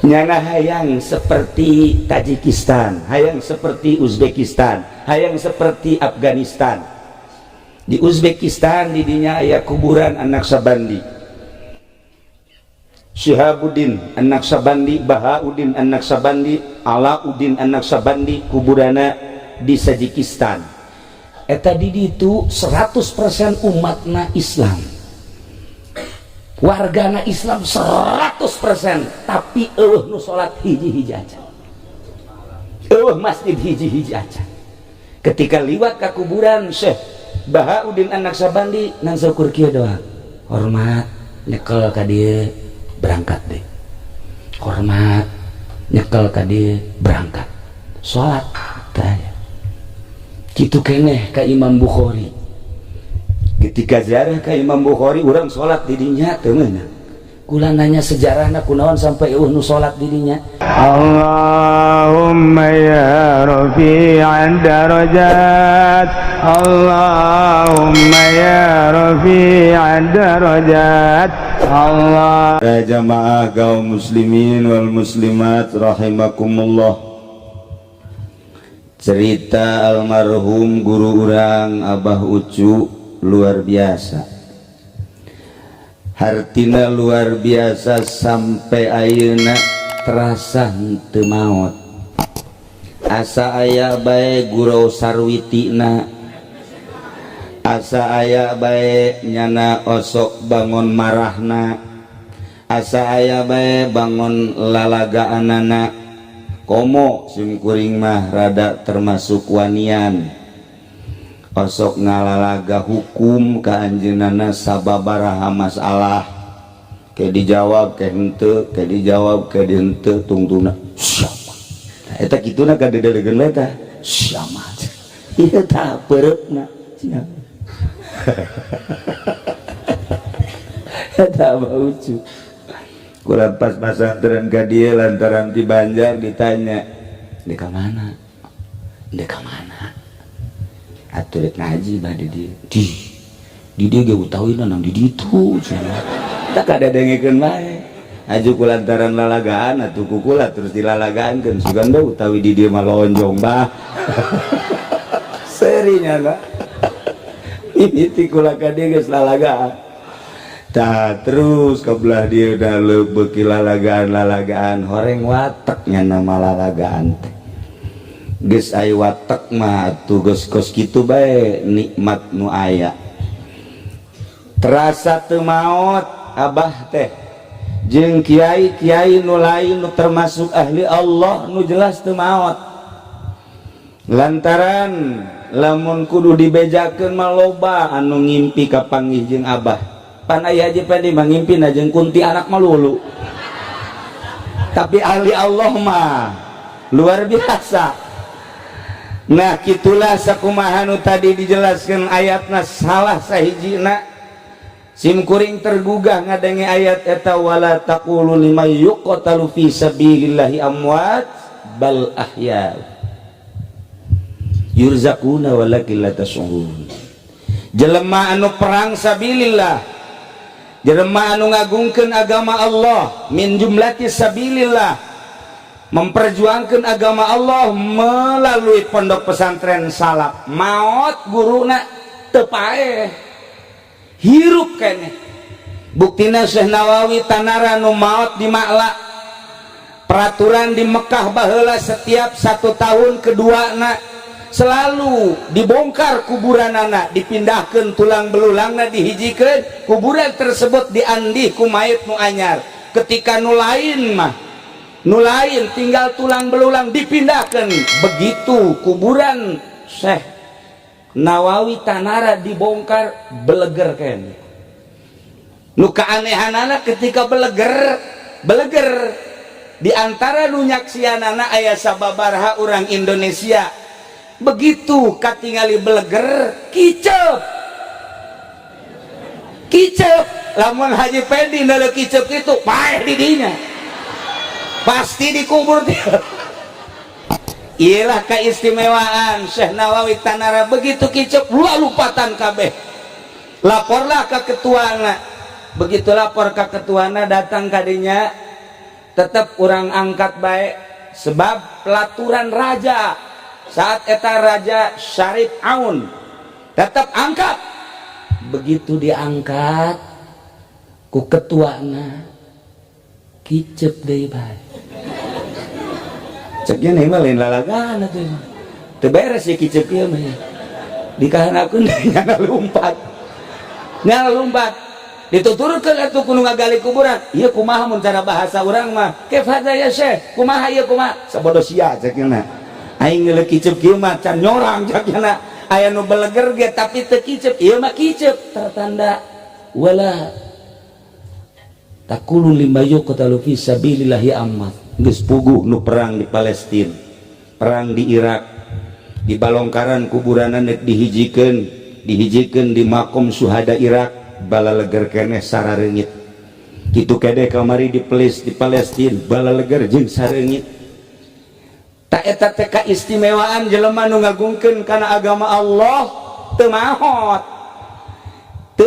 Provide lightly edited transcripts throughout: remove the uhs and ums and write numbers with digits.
nyana hayang seperti Tajikistan, hayang seperti Uzbekistan, hayang seperti Afghanistan. Di Uzbekistan didinya aya kuburan An-Naqsabandi, Syihabuddin An-Naqsabandi, Bahauddin An-Naqsabandi, Alauddin An-Naqsabandi, kuburana di Tajikistan. Eta di ditu 100% umatna Islam, wargana Islam 100%, tapi nu salat hiji-hiji aja, masjid hiji-hiji aja. Ketika liwat ke kuburan Syekh Bahauddin An-Naqsabandi, nang syukur kieu doa, hormat nyekel ka dieu berangkat deh, hormat nyekel ka dieu berangkat salat tanya. Kitu keneh ka Imam Bukhari. Ketika ziarah ka Imam Bukhari, urang salat di dinya teu meunang. Kula nanya sejarahna kunaon sampai nu salat di dinya. Allahumma ya rafi'ad darajat, Allahumma ya rafi'ad darajat, Allah. Jamaah kaum muslimin wal muslimat rahimakumullah. Cerita almarhum guru urang Abah Ucu luar biasa, hartina luar biasa sampai ayeuna terasa henteu maot. Asa aya bae gurau sarwitina, asa aya bae nyana osok bangun marahna, asa aya bae bangun lalagaanana. Komo simkuring mah rada termasuk wanian, osok ngalalaga hukum ka anjeunana sababaraha masalah, ke dijawab ke henteu, ke dijawab ke henteu, tungtuna siapa eta kituna ka dedeureun eta siapa ieu tah peureupna siapa eta baucu. Kurang pas pasantren ka dieu lantaran di Banjar ditanya, "Dek ka mana?" "Dek ka mana?" "Atuh rek ngaji bade di." Di dieu ge utawina nang di ditu cenah. Tak kada dengekeun bae. Aju kulantaran lalagaan atuh kukula terus dilalagaankeun suganda utawi di dieu mah lonjong bah. Serinya na. Mimiti kula ka dieu geus lalagaan. Tah terus kabelah dia udah beuki lalagaan horeng watek nya nama lalagaan teh geus aya watek mah atuh geus kos kitu bae nikmat nu aya terasa teu maot abah teh jeung kiai-kiai nu lain nu termasuk ahli Allah nu jelas teu maot lantaran lamun kudu dibejakeun mah loba anu ngimpi ka panggih jeung abah. Pan aya Haji Pandi mangimpi jeung kunti anak malulu, tapi ahli Allah mah luar biasa. Nah kitulah sakumaha nu tadi dijelaskan ayatna salah sahijina simkuring tergugah ngadenge ayat eta wala taqulu liman yuqtalu fi sabilillahi amwat bal ahya yurzaquna walakin la tash'urun. Jelema anu perang sabilillah, jelema anu ngagungkeun agama Allah min jumlati sabilillah, memperjuangkan agama Allah melalui pondok pesantren salaf, maot guruna teu paeh hirup keneh. Buktina Syekh Nawawi Tanara nu maot di Ma'la, peraturan di Mekah baheula setiap 1 tahun keduana selalu dibongkar kuburanana, dipindahkan tulang belulangna, dihijikeun kuburan tersebut diandih ku mayit nu anyar. Ketika nu lain mah nu lain tinggal tulang belulang dipindahkan. Begitu kuburan Syekh Nawawi Tanara dibongkar beleger keneh. Nu kaanehanana ketika beleger di antara nu nyaksianana aya sababaraha urang Indonesia. Begitu katingali beleger kicep lamun Haji Pendi naleu kicep itu paeh di dinya pasti dikubur dia. Iyalah keistimewaan Syekh Nawawi Tanara, begitu kicep lupatan kabeh. Laporlah ke ketuana, begitu lapor ke ketuana datang kadinya tetap orang angkat baik sebab pelaturan raja saat eta raja Syarif Aun tetap angkat. Begitu diangkat ku ketuana kicep deui bae. Ceknya nih mah lain lalagan atuh. Teu beres si kicep ieu mah. Dikahanakeun nyana lumpat. Nyana lumpat. Dituturkeun atuh kudu ngagali kuburan. Ieu kumaha mun cara bahasa urang mah? Kaif hadza ya Syekh? Kumaha ieu kumaha? Sabodo sia cekna. Aing geuleuh kicep kieu mah can nyorang cekna. Aya nu beleger ge tapi teu kicep. Ieu mah kicep tertanda wala taqulu limayyu qatalu fi sabilillahi ammat. Geus puguh nu perang di Palestina, perang di Irak, di balongkaran kuburan nek dihijikeun di makom syuhada Irak. Balaleger keneh sarareungit kitu kede kamari di Palestina balaleger jeung sareungit. Tak eta teh kaistimewaan jelema nu ngagungkeun kana agama Allah teu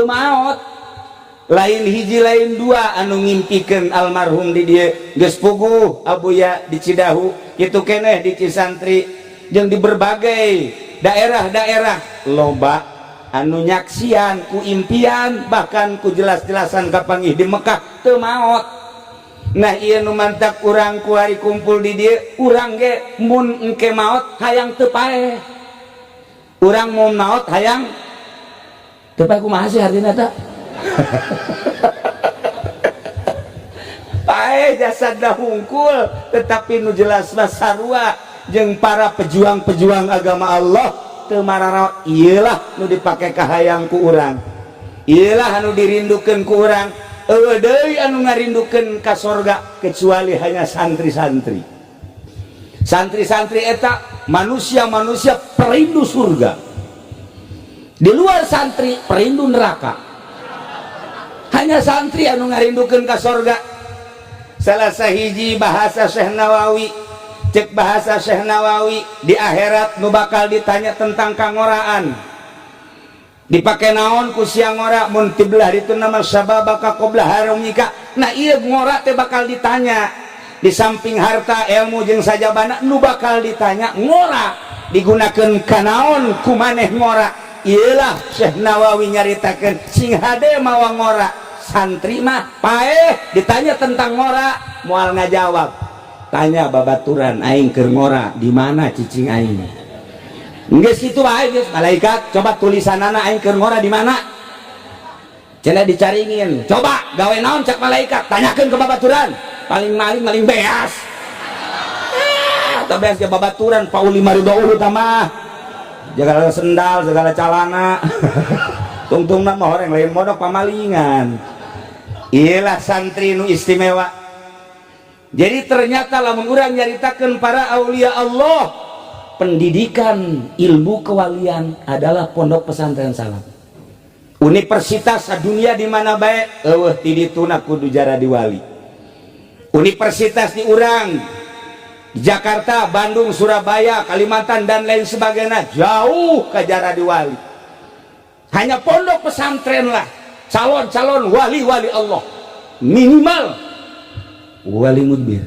maot lain hiji lain dua anu ngimpikeun almarhum di dieu geus puguh abuya di Cidahu kitu keneh di Cisantri jeung di berbagai daerah-daerah loba anu nyaksian ku impian bahkan ku jelas-jelasan kapanggih di Mekah teu maot. Nah ieu nu mantap urang ku hari kumpul di dieu urang ge mun engke maot hayang teu paeh. Urang mun maot hayang teu paeh kumaha sih artina teh? Paeh jasadna hungkul tetapi nu jelas mah sarua jeung para pejuang-pejuang agama Allah teu mararaot. Iyalah nu dipake kahayang ku urang, iyalah anu dirindukeun ku urang. Eueuh deui anu ngarindukeun ka sorga kecuali hanya santri-santri. Santri-santri eta manusia-manusia perindu surga. Di luar santri perindu neraka. Hanya santri anu ngarindukeun ka sorga. Salah sahiji bahasa Syekh Nawawi, cek bahasa Syekh Nawawi di akhirat nu bakal ditanya tentang kangoraan. Dipake naon ku sia ngora mun tiblah itu nama sababaka qabla harumika. Nah ieu ngora teh bakal ditanya di samping harta ilmu jeung sajabana nu bakal ditanya ngora digunakeun ka naon ku maneh ngora. Ieulah Syekh Nawawi nyaritakeun sing hade mawa ngora. Santri mah paeh ditanya tentang ngora moal ngajawab. Tanya babaturan aing keur ngora di mana cicing aing. Geus kitu wae geus malaikat coba tulisanana aing keur ngora di mana. Cenah dicaringin. Coba gawe naon cak malaikat tanyakeun ke babaturan. Paling maling maling beas. Tah beas ke babaturan pauli marido utama. Jagala sendal segala calana. Tungtungna mah horeng lain modok pamalingan. Iyalah santri nu istimewa. Jadi ternyata lamun urang nyaritakeun para aulia Allah, pendidikan ilmu kewalian adalah pondok pesantren Salam. Universitas dunia di mana bae eueuh ti dituna kudu jadi wali. Universitas di urang di Jakarta, Bandung, Surabaya, Kalimantan dan lain sebagainya jauh ke jadi wali. Hanya pondok pesantren lah calon-calon wali-wali Allah minimal wali mudbir.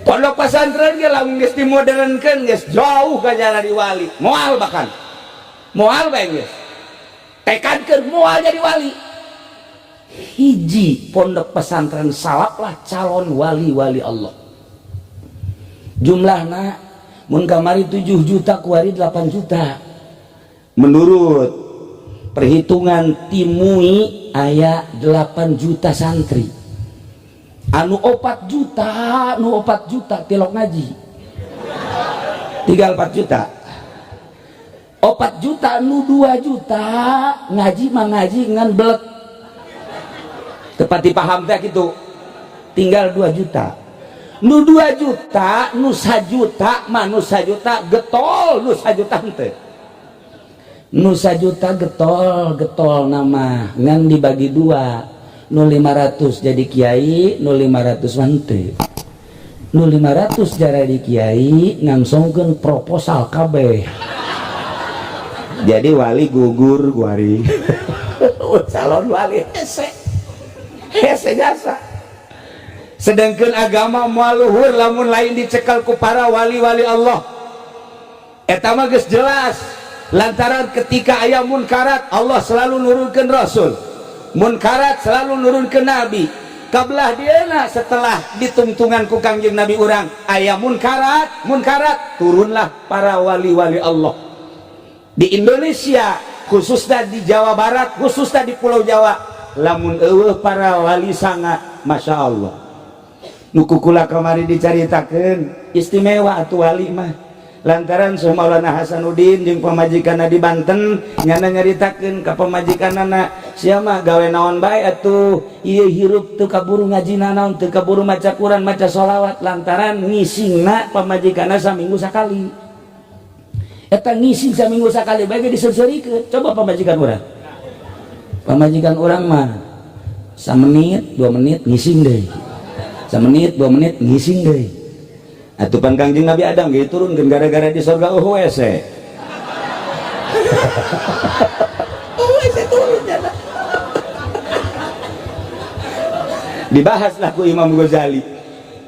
Pondok pesantren ge lamun geus dimodernkeun geus jauh ka jadi wali, moal bahkan. Moal bae geus. Tekadkeun moal jadi wali. Hiji pondok pesantren salap lah calon wali-wali Allah. Jumlahna mun kamari 7 juta kuari 8 juta. Menurut perhitungan timui aya 8 juta santri. Anu 4 juta tilok ngaji. Tinggal 4 juta. 4 juta anu 2 juta ngaji mah ngaji ngan belek. Tepati paham teh kitu. Tinggal 2 juta. Nu 2 juta, nu 1 juta, mah nu 1 juta getol, nu 1 juta henteu. Nu 1 juta getol nama ngan dibagi 2. Nu 500 jadi kiai, nu 500 henteu. Nu 500 jadi kiai ngangsongkeun proposal kabeh. Jadi wali gugur guari. calon wali hese jasa. Sedangkan agama moal luhur lamun lain dicekal ku para wali-wali Allah. Eta mah geus jelas. Lantaran ketika aya munkarat Allah selalu nurunkeun rasul. Munkarat selalu nurunkeun nabi. Kabelah dieuna setelah ditungtungan ku Kangjeng Nabi urang aya munkarat turunlah para wali-wali Allah. Di Indonesia khususnya di Jawa Barat, khususnya di Pulau Jawa, lamun eueuh para wali sanga, masya Allah. Nuku kula kamari dicaritakeun istimewa atuh wali mah. Lantaran Syekh Maulana Hasanuddin jeung pamajikanna di Banten nyana nyaritakeun ka pamajikanana sia mah gawe naon bae atuh ieu hirup teu kaburu ngajina naon teu kaburu maca Quran maca sholawat lantaran ngisingna pamajikanna saminggu sakali. Eta ngising saminggu sakali bae diseurseurikeun. Coba pamajikan urang mah 1 menit 2 menit ngising deui. 1 menit 2 menit ngising deui. Atuh pan Kangjeng Nabi Adam ge turunkeun gara-gara di surga WC. WC turunnya. Dibahaslah ku Imam Ghazali.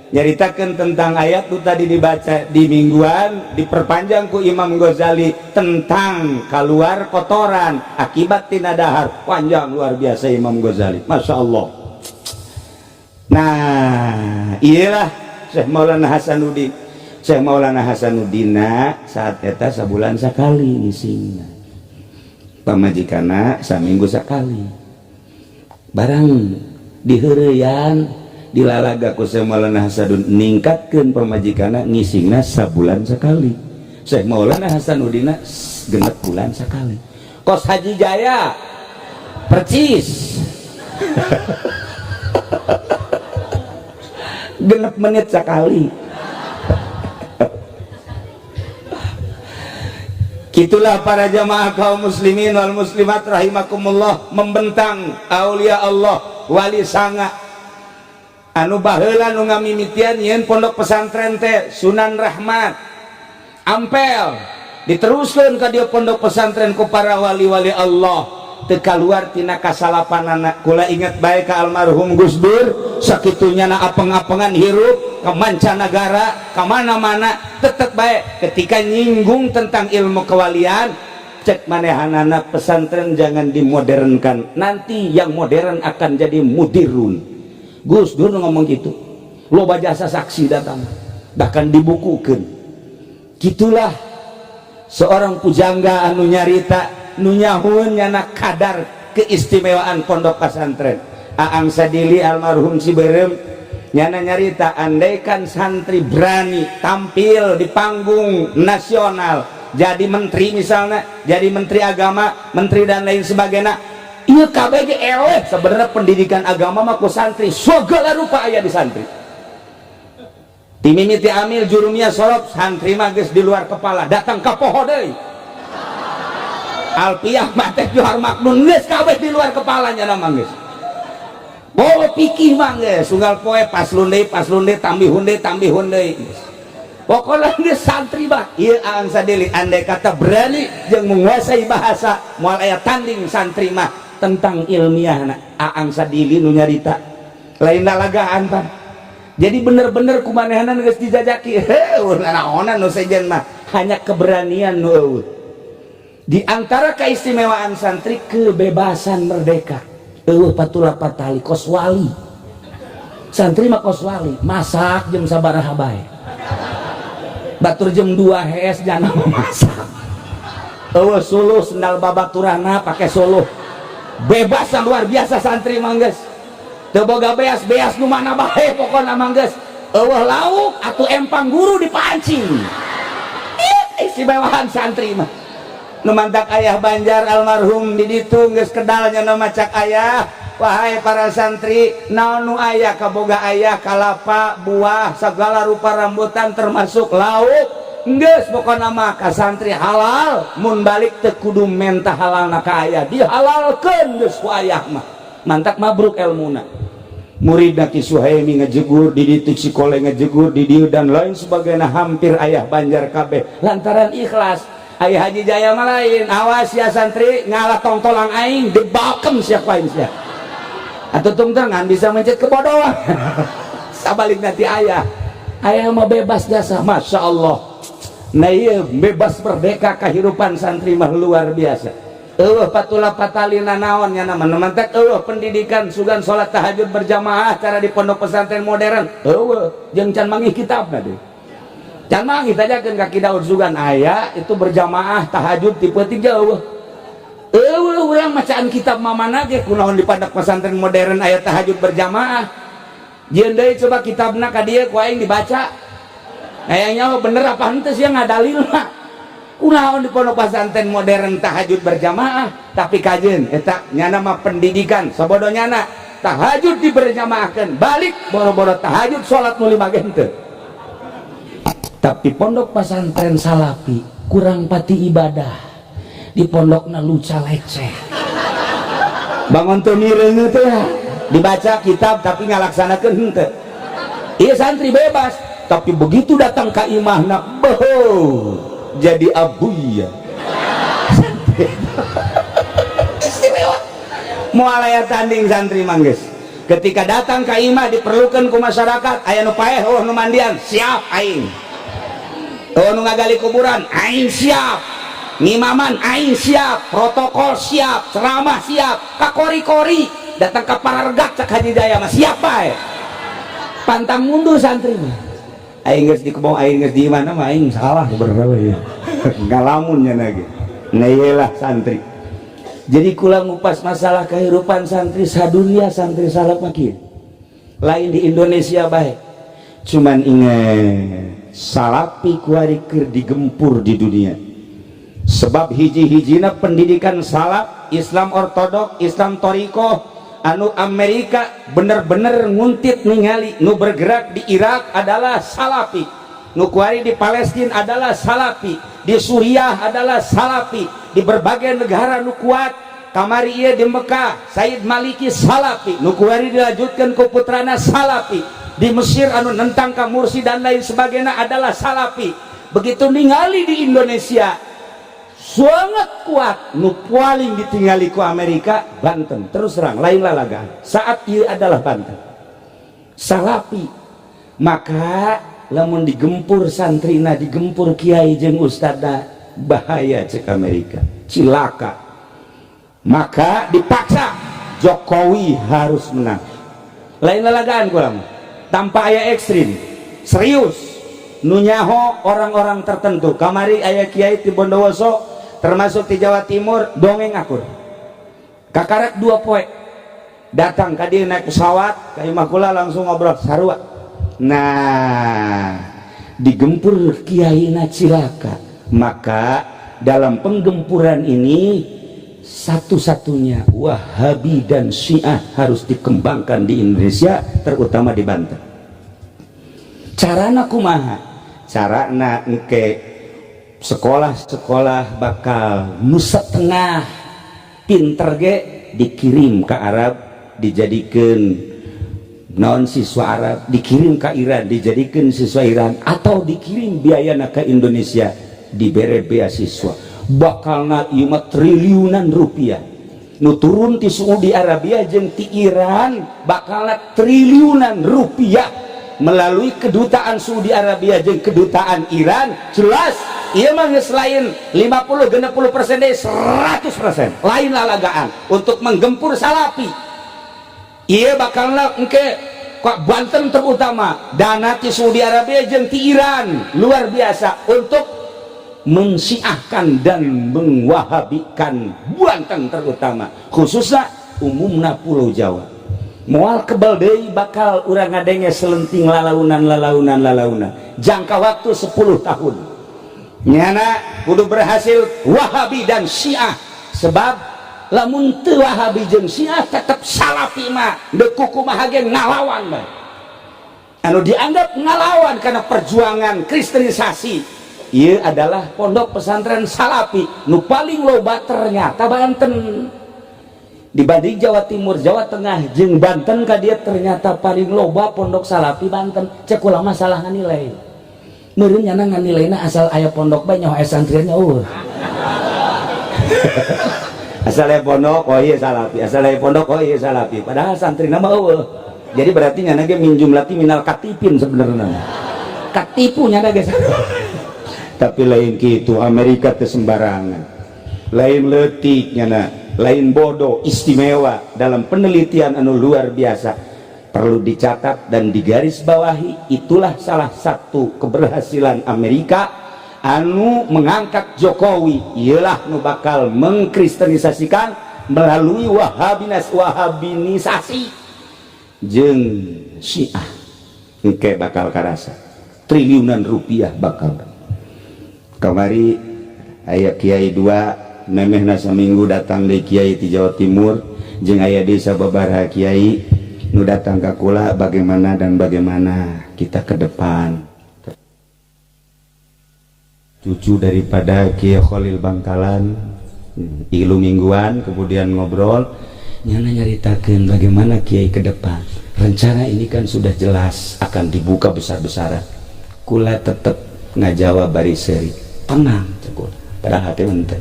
Nyaritakeun tentang ayat itu tadi dibaca di mingguan, diperpanjang ku Imam Ghazali tentang keluar kotoran akibat tina dahar. Panjang luar biasa Imam Ghazali. Masya Allah. Nah, iyalah Syekh Maulana Hasanuddin. Syekh Maulana Hasanuddin saat eta sabulan sakali ngisingna. Pamajikanna saminggu sakali. Barang diheureyan dilalaga ku Syekh Maulana Hasanuddin ningkatkeun pamajikanna ngisingna sabulan sakali. Syekh Maulana Hasanuddin 6 bulan sakali. Kos Haji Jaya percis 6 menit sekali. Itulah para jamaah kaum muslimin wal muslimat rahimakumullah membentang aulia Allah wali sanga anu baheula nu ngamimitian nyeun pondok pesantren teh Sunan Rahmat Ampel diteruskeun ka dieu pondok pesantren ku para wali-wali Allah teu kaluar tina kasalapanana. Kula inget bae ka almarhum Gus Dur sakitunya na apeng-apengan hirup ka mancanagara ka mana-mana tetep bae ketika nyinggung tentang ilmu kewalian cek manehanana pesantren jangan dimodernkan, nanti yang modern akan jadi mudirun. Gus Dur ngomong gitu, loba jasa saksi datang bahkan dibukukeun. Gitulah seorang pujangga anu nyarita nu nyahun nyana kadar keistimewaan pondok pesantren. Aang Sadili almarhum Ciberem nyana nyarita andaikan santri berani tampil di panggung nasional jadi menteri misalnya, jadi menteri agama, menteri dan lain sebagainya, ieu kabeh ge eleh sebenarnya pendidikan agama mah ku santri segala rupa aya di santri. Timimiti amil jurumia sorop santri mah geus di luar kepala datang ka poho deui. Alpiyah mate Johar Maknun geus kabeh di luar kepalanya nama geus. Oh pikih mah geus sunggal poe paslun deui tambihun deui. Pokoknya geus santri mah ieu Aang Sadili andai kata berani jeung menguasai bahasa moal aya tanding santri mah tentang ilmiahna Aang Sadili nu nyarita lain dalagaan pan. Jadi bener-bener kumanehanan geus dijajaki heuh naonan nu sejen mah hanya keberanian nu eueuh. Di antara keistimewaan santri kebebasan merdeka. Patula patali kos wali. Santri mah kos wali, masak jam sabaraha bae. Batur jam 2 hees jangan masak. Suluh sendal babaturana pakai suluh. Bebas luar biasa santri mah geus. Teu boga beas nu mana bae pokona mah geus. Lauk atuh empang guru dipancing. Istimewaan santri mah. Numantak ayah Banjar almarhum di ditu geus kedalnya nama cak ayah wahai para santri naon nu aya kaboga ayah kalapa buah segala rupa rambutan termasuk lauk geus pokona mah ka santri halal mun balik teu kudu menta halalna ka ayah dihalalkeun geus ku ayah mah mantak mabruk elmuna. Muridna Ki Suhaimi ngajegur di ditu Cikole ngajegur di dieu dan lain sebagainya hampir ayah Banjar kabeh lantaran ikhlas. Aya Haji Jaya mah lain, awas ya santri ngalah tongtolang aing dibalkem siapa aing sia. Atuh tungtang ngan bisa mencet kebodohan. Sabalik nanti ayah mah bebas jasa, masya Allah. Nah iya bebas merdeka kehidupan santri mah luar biasa. Patula patalina naon nya nama nemantek pendidikan sugan salat tahajud berjamaah cara di pondok pesantren modern jeung can manggih kitabna deui. Can manggih tajakeun ka Daud sugan aya itu berjamaah tahajud tipe 3 urang macaan kitab mamana ge kunaon di pondok pesantren modern aya tahajud berjamaah. Jieun deui coba kitabna ka dieu ku aing dibaca. Kayaknya bener apa henteu sia ngadalil mah. Kunaon di pondok pesantren modern tahajud berjamaah tapi kajen eta nyana mah pendidikan sabodo nyana tahajud diberjamaahkeun balik boro-boro tahajud salat nu 5 gen teu. Tapi pondok pesantren salafi kurang pati ibadah di pondokna luca leceh bangun teu mireung teh dibaca kitab tapi ngalaksanakeun henteu. Ieu santri bebas tapi begitu datang ka imahna beuh jadi abuya istimewa moal aya tanding santri mangges ketika datang ke imah diperlukan ku masyarakat aya nu paeh nu mandian siap aing nu ngagali kuburan aing siap ngimaman aing siap protokol siap ceramah siap kakori-kori datang ke Parargat cak Haji Jaya mah siap bae pantang mundur santri mah aing geus di kebon aing geus di mana mah aing salah beberapa ya ngalamunnya lagi nah iyalah santri. Jadi kula ngupas masalah kehidupan santri sadunia santri salaf makin lain di Indonesia baik cuman ingat salapi kuari keur digempur di dunia sebab hiji-hijina pendidikan salaf Islam ortodok Islam torikoh anu Amerika bener-bener nguntit ningali nu bergerak di Irak adalah salafi nu kuari di Palestina adalah salafi di Suriah adalah salafi di berbagai negara nu kuat kamari ieu di Mekah Said Maliki salafi nu kuari dilanjutkeun ku putrana salafi di Mesir anu nentang ka Mursi dan lain sebagainya adalah salafi begitu ningali di Indonesia sangat kuat nu paling ditinggali ku Amerika Banten terus terang lain lalagaan saat ieu adalah Banten salafi maka lamun digempur santrina digempur kiai jeung ustadna bahaya cek Amerika cilaka maka dipaksa Jokowi harus menang lain lalagaan kurang tanpa aya ekstrim serius nu nyaho orang-orang tertentu kamari aya kiai ti Bondowoso termasuk di Jawa Timur dongeng akur kakarek 2 poe datang ka dieu naik pesawat ka imah kula langsung ngobrol sarua nah digempur kiaina cilaka maka dalam penggempuran ini satu-satunya Wahabi dan Syiah harus dikembangkan di Indonesia terutama di Banten. Carana kumaha? Carana engke sekolah-sekolah bakal nusa tengah pinter ge dikirim ke Arab dijadikan non siswa Arab dikirim ke Iran dijadikan siswa Iran atau dikirim biayana ke Indonesia dibere beasiswa bakalna ieu mah triliunan rupiah nu turun ti Saudi Arabia jeung ti Iran bakalna triliunan rupiah melalui kedutaan Saudi Arabia jeung kedutaan Iran jelas ieu mah geus lain 50-60% deh 100% lain lalagaan untuk menggempur salafi ieu bakalna engke kok Banten terutama dana ti Saudi Arabia jeung ti Iran luar biasa untuk mensiahkan dan mengwahabikan Banten terutama khususnya umumna Pulau Jawa moal kebal deui bakal urang ngadenge selenting lalaunan jangka waktu 10 tahun nyana kudu berhasil Wahabi dan Syiah sebab lamun teu Wahabi jeung Syiah tetep salafi mah deuk kumaha ge ngalawan bae anu dianggap ngalawan karena perjuangan kristenisasi ieu adalah pondok pesantren salafi nu paling loba ternyata Banten dibanding Jawa Timur Jawa Tengah jeung Banten ka dia ternyata paling loba pondok salafi Banten cek ulah masalah nilai meureun nyana nganilaina asal aya pondok bae nyaho aya santriannya asal aya pondok oh ieu salafi, asal aya pondok oh ieu salafi, padahal santri nama eueuh. Jadi berarti nyana ge min jumlati minal katipin sebenarnya, katipu nyana ge. tapi lain kitu Amerika teu sembarangan, lain leutik nyana, lain bodoh, istimewa dalam penelitian anu luar biasa. Perlu dicatat dan digarisbawahi, itulah salah satu keberhasilan Amerika anu mengangkat Jokowi, ialah nu bakal mengkristenisasikan melalui wahabinisasi jeung Syiah. Engke bakal karasa triliunan rupiah bakal. Kamari aya kiai dua memehna saminggu datang dari kiai di Jawa Timur, jeung aya di sababaraha kiai nu datang ke kula, bagaimana kita ke depan. Cucu daripada Kiai Khalil Bangkalan ilu mingguan kemudian ngobrol nyana nyaritakeun bagaimana Kiai ke depan. Rencana ini kan sudah jelas akan dibuka besar-besaran. Kula tetap ngajawab bari seri tenang cekul, padahal hati mente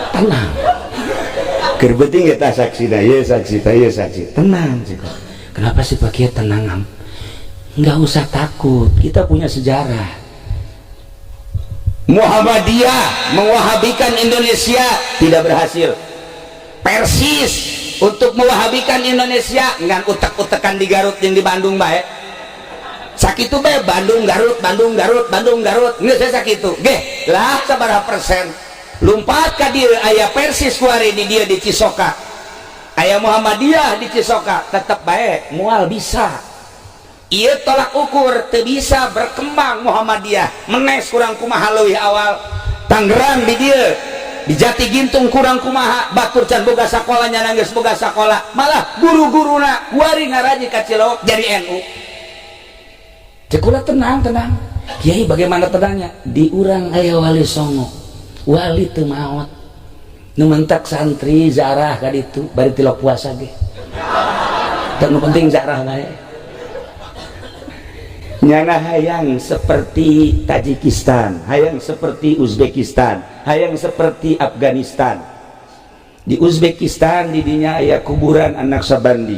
tenang. Kerbeting kita saksi dah, ya saksi, tenang cik. Kenapa sih Pak Kiai tenang am? Nggak usah takut, kita punya sejarah. Muhammadiyah mewahabikan Indonesia tidak berhasil. Persis untuk mewahabikan Indonesia ngan utek-utekan di Garut yang di Bandung bae. Sakitu bae Bandung Garut, nggak saya sakitu. Geh lah sabaraha persen. Lumpat ka dieu aya Persis kuari di dia di Cisoka, aya Muhammadiyah di Cisoka, tetep bae moal bisa. Ieu tolak ukur teu bisa berkembang Muhammadiyah, menes kurang kumaha leuwih awal. Tangerang di dieu di Jati Gintung kurang kumaha, batur can boga sakola nyana geus boga sakola, malah guru-guruna kuari ngaraji ka Cilook jadi NU. Cekula tenang. Kiai bagaimana tenangnya? Di urang aya Wali Songo. Wali teu maot nu mentak santri zarah ka ditu bari tilok puasa ge teu nu penting zarah bae. Nyana hayang seperti Tajikistan, hayang seperti Uzbekistan, hayang seperti Afghanistan. Di Uzbekistan di dinya aya kuburan An-Naqsabandi,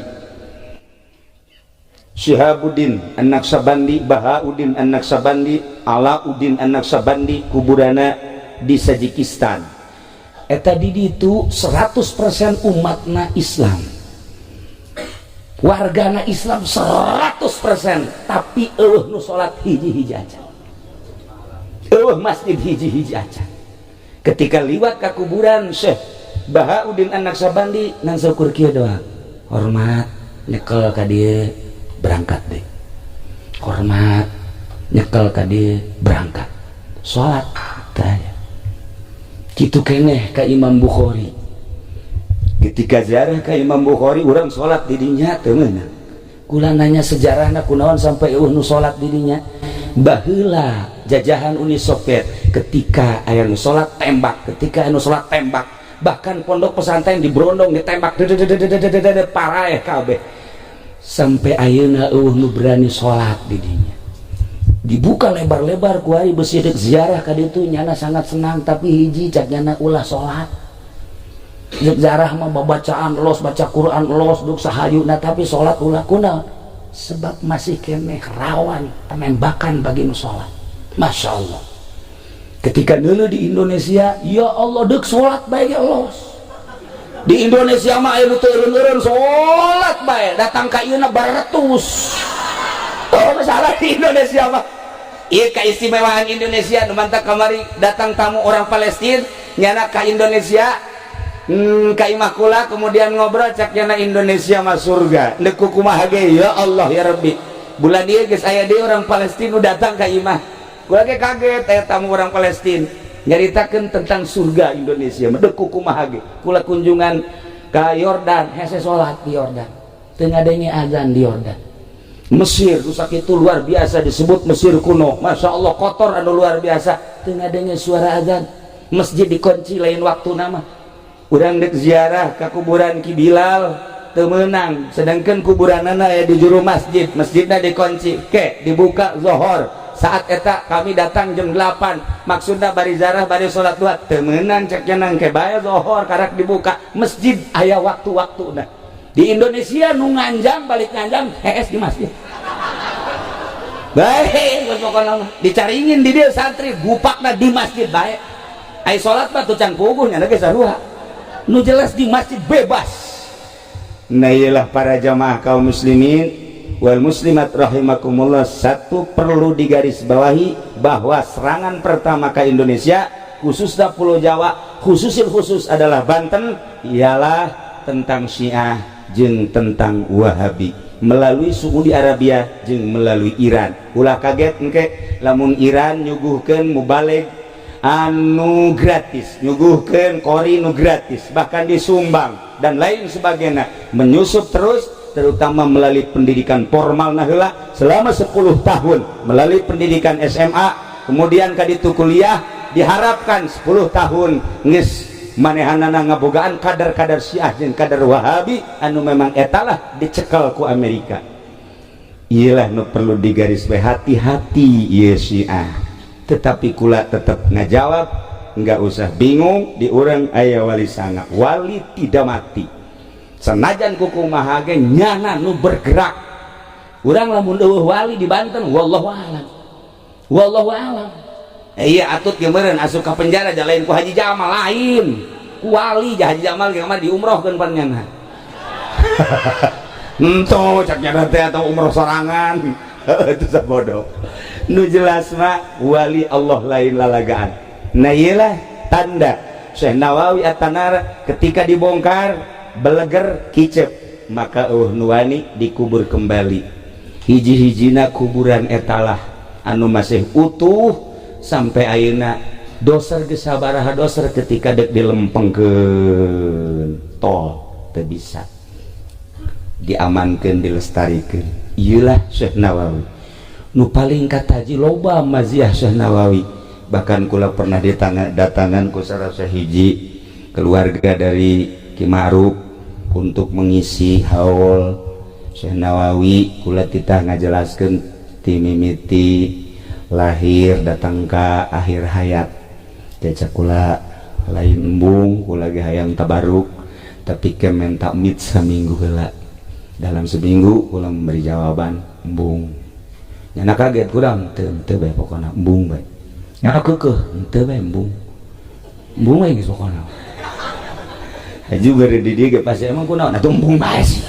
Syihabuddin An-Naqsabandi, Bahauddin An-Naqsabandi, Alauddin An-Naqsabandi, kuburana di Tajikistan. Eta di ditu 100% umatna Islam, wargana Islam 100%, tapi eueuh nu salat hiji-hiji aja, eueuh masjid hiji-hiji aja. Ketika liwat ka kuburan Syekh Bahauddin An-Naqsabandi nang syukur kieu doa, hormat nyekel ka dieu berangkat deh, hormat nyekel ka dieu berangkat salat tanya. Kitu keneh ka Imam Bukhari. Ketika ziarah ka Imam Bukhari urang salat di dinya teu meunang. Kula nanya sejarahna kunaon sampai eueuh nu salat di dinya. Baheula jajahan Uni Soviet ketika aya nu salat tembak, bahkan pondok pesantren di Brondong ditembak paraeh kabeh. Sampai ayeuna eueuh nu berani salat di dinya. Dibuka lebar-lebar kuari besirik ziarah ka ditu nyana sangat senang, tapi hiji cak nyana ulah salat. Ziarah mah babacaan los, baca Quran los duk sahayuna, tapi salat ulah kunaon? Sebab masih keneh rawan penembakan bagi nu salat. Masya Allah. Ketika dulu di Indonesia, ya Allah dek salat bae ge los. Di Indonesia mah aya nu teu eureun salat bae, datang ka ieu na baratus. Oh, masalah di Indonesia mah. Ieu keistimewaan Indonesia nu mantap kamari datang tamu orang Palestina nyana ka Indonesia ka imah kula kemudian ngobrol cak nyana Indonesia mah surga. Deuk kumaha ge ya Allah ya Rabbi. Bulan ieu geus aya deui orang Palestina nu datang ka imah. Kula ge kaget aya tamu orang Palestina nyaritakeun tentang surga Indonesia. Deuk kumaha ge. Kula kunjungan ka Yordan, hese salat di Yordan. Teu ngadenge azan di Yordan. Mesir rusak itu luar biasa, disebut Mesir kuno, Masya Allah kotor anu luar biasa, tengah dengar suara azan, masjid dikunci lain waktu nama. Urang dek ziarah ke kuburan Ki Bilal temenang, sedangkan kuburan anak ya di juru masjidnya dikunci, ke dibuka zohor saat eta kami datang jam 8 maksudnya bari zarah bari sholat duha temenan ceknya nangke bayar zohor karak dibuka masjid aya waktu-waktu nah di Indonesia nu nganjang balik nganjang hees di masjid baik pokoknya dicaringin di dia santri gupakna di masjid baik ai sholat mah tuh can puguhnya lagi sarua nu jelas di masjid bebas. Nah iyalah para jamaah kaum muslimin wal muslimat rahimakumullah, satu perlu digarisbawahi bahwa serangan pertama ke Indonesia khususnya Pulau Jawa khusus adalah Banten ialah tentang Syiah jeung tentang Wahabi melalui Saudi Arabia jeung melalui Iran. Ulah kaget engke lamun Iran nyuguhkeun mubalig anu gratis, nyuguhkeun kori nu gratis, bahkan disumbang dan lain sebagainya, menyusup terus terutama melalui pendidikan formal nah heula selama 10 tahun melalui pendidikan SMA, kemudian kaditu kuliah diharapkan 10 tahun geus manehanana ngabogaan kadar-kadar Syiah jeung kadar Wahabi anu memang etalah dicekel ku Amerika. Iyalah nu perlu digarisbawahi, hati-hati ieu Syiah. Tetapi kula tetap ngajawab, enggak usah bingung di urang aya wali sanga, wali tidak mati. Senajan kukumaha ge nyana nu bergerak. Urang lamun eueuh wali di Banten wallahu a'lam. Wallahu a'lam. Iya atut kemarin asup ka penjara jalain ku Haji Jamal lain ku wali Haji Jamal kemarin diumrohkeun panjenengan ento cak nyana teh atau umroh sorangan itu sabodo nu jelas mah wali Allah lain lalagaan. Nah iyalah tanda Syekh Nawawi At-Tanara ketika dibongkar beleger kicep maka nu wani dikubur kembali hiji-hijina kuburan etalah anu masih utuh sampai ayeuna doser geus sabaraha doser ketika dek dilempengkeun tol teu bisa diamankeun dilestarikeun. Ieulah Syekh Nawawi nu paling kataji loba maziah Syekh Nawawi, bahkan kula pernah datangan ku salah sahiji keluarga dari Ki Ma'ruf untuk mengisi haul Syekh Nawawi. Kula titah ngajelaskeun ti mimiti lahir datang ke akhir hayat kecak kula lain embung kula ge hayang tabaruk tapi kemen takmid seminggu heula. Dalam seminggu kula memberi jawaban embung nyana kaget kurang teu bae pokona embung bae nyana keukeuh teu bae embung we geus pokona haji bari di dieu ge pasti emang kunaon atuh embung bae sih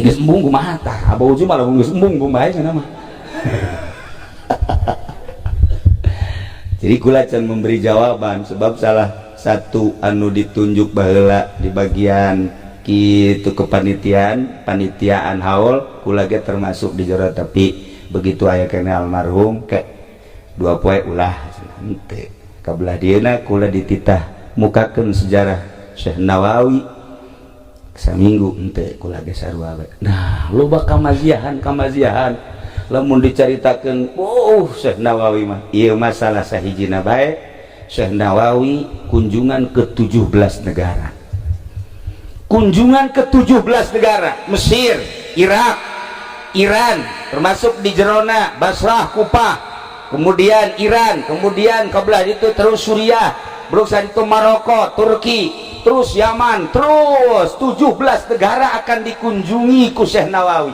geus embung kumaha tah abah uju malah geus embung bae cenah mah. Jadi kula can memberi jawaban sebab salah satu anu ditunjuk baheula di bagian kitu kepanitiaan haul kula ge termasuk di jero tapi begitu aya kene almarhum ke dua poe ulah henteu kabelah dieuna kula dititah mukakeun sejarah Syekh Nawawi saminggu henteu kula ge sarua bae. Nah loba kamaziahan lamun dicaritakeun Syekh Nawawi mah ieu masalah sahijina bae. Syekh Nawawi kunjungan ke 17 negara. Kunjungan ke 17 negara, Mesir, Irak, Iran, termasuk di jerona Basrah, Kufah, kemudian Iran, kemudian kabelah itu terus Suriah, berusaha itu Maroko, Turki, terus Yaman, terus 17 negara akan dikunjungi ku Syekh Nawawi.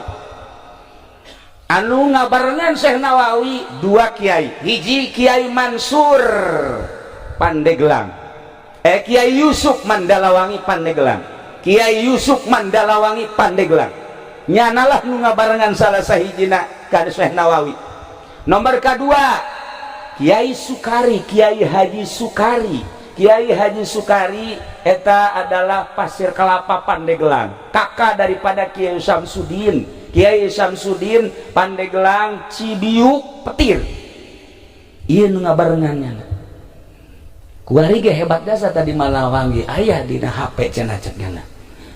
Anu ngabarengan Syekh Nawawi dua kiai, hiji Kiai Mansur Pandeglang, Kiai Yusuf Mandalawangi Pandeglang, Kiai Yusuf Mandalawangi Pandeglang. Nyanalah nu ngabarengan salah sahijina ka Syekh Nawawi. Nomor kedua Kiai Sukari, Kiai Haji Sukari. Kiai Haji Sukari eta adalah Pasir Kelapa Pandeglang, kakak daripada Kiai Samsudin. Kiai Samsudin Pandeglang Cibiuk Petir. Ieu nu ngabarengannya. Kuari ge hebat jasa tadi Malawangi aya dina HP cenah cekna.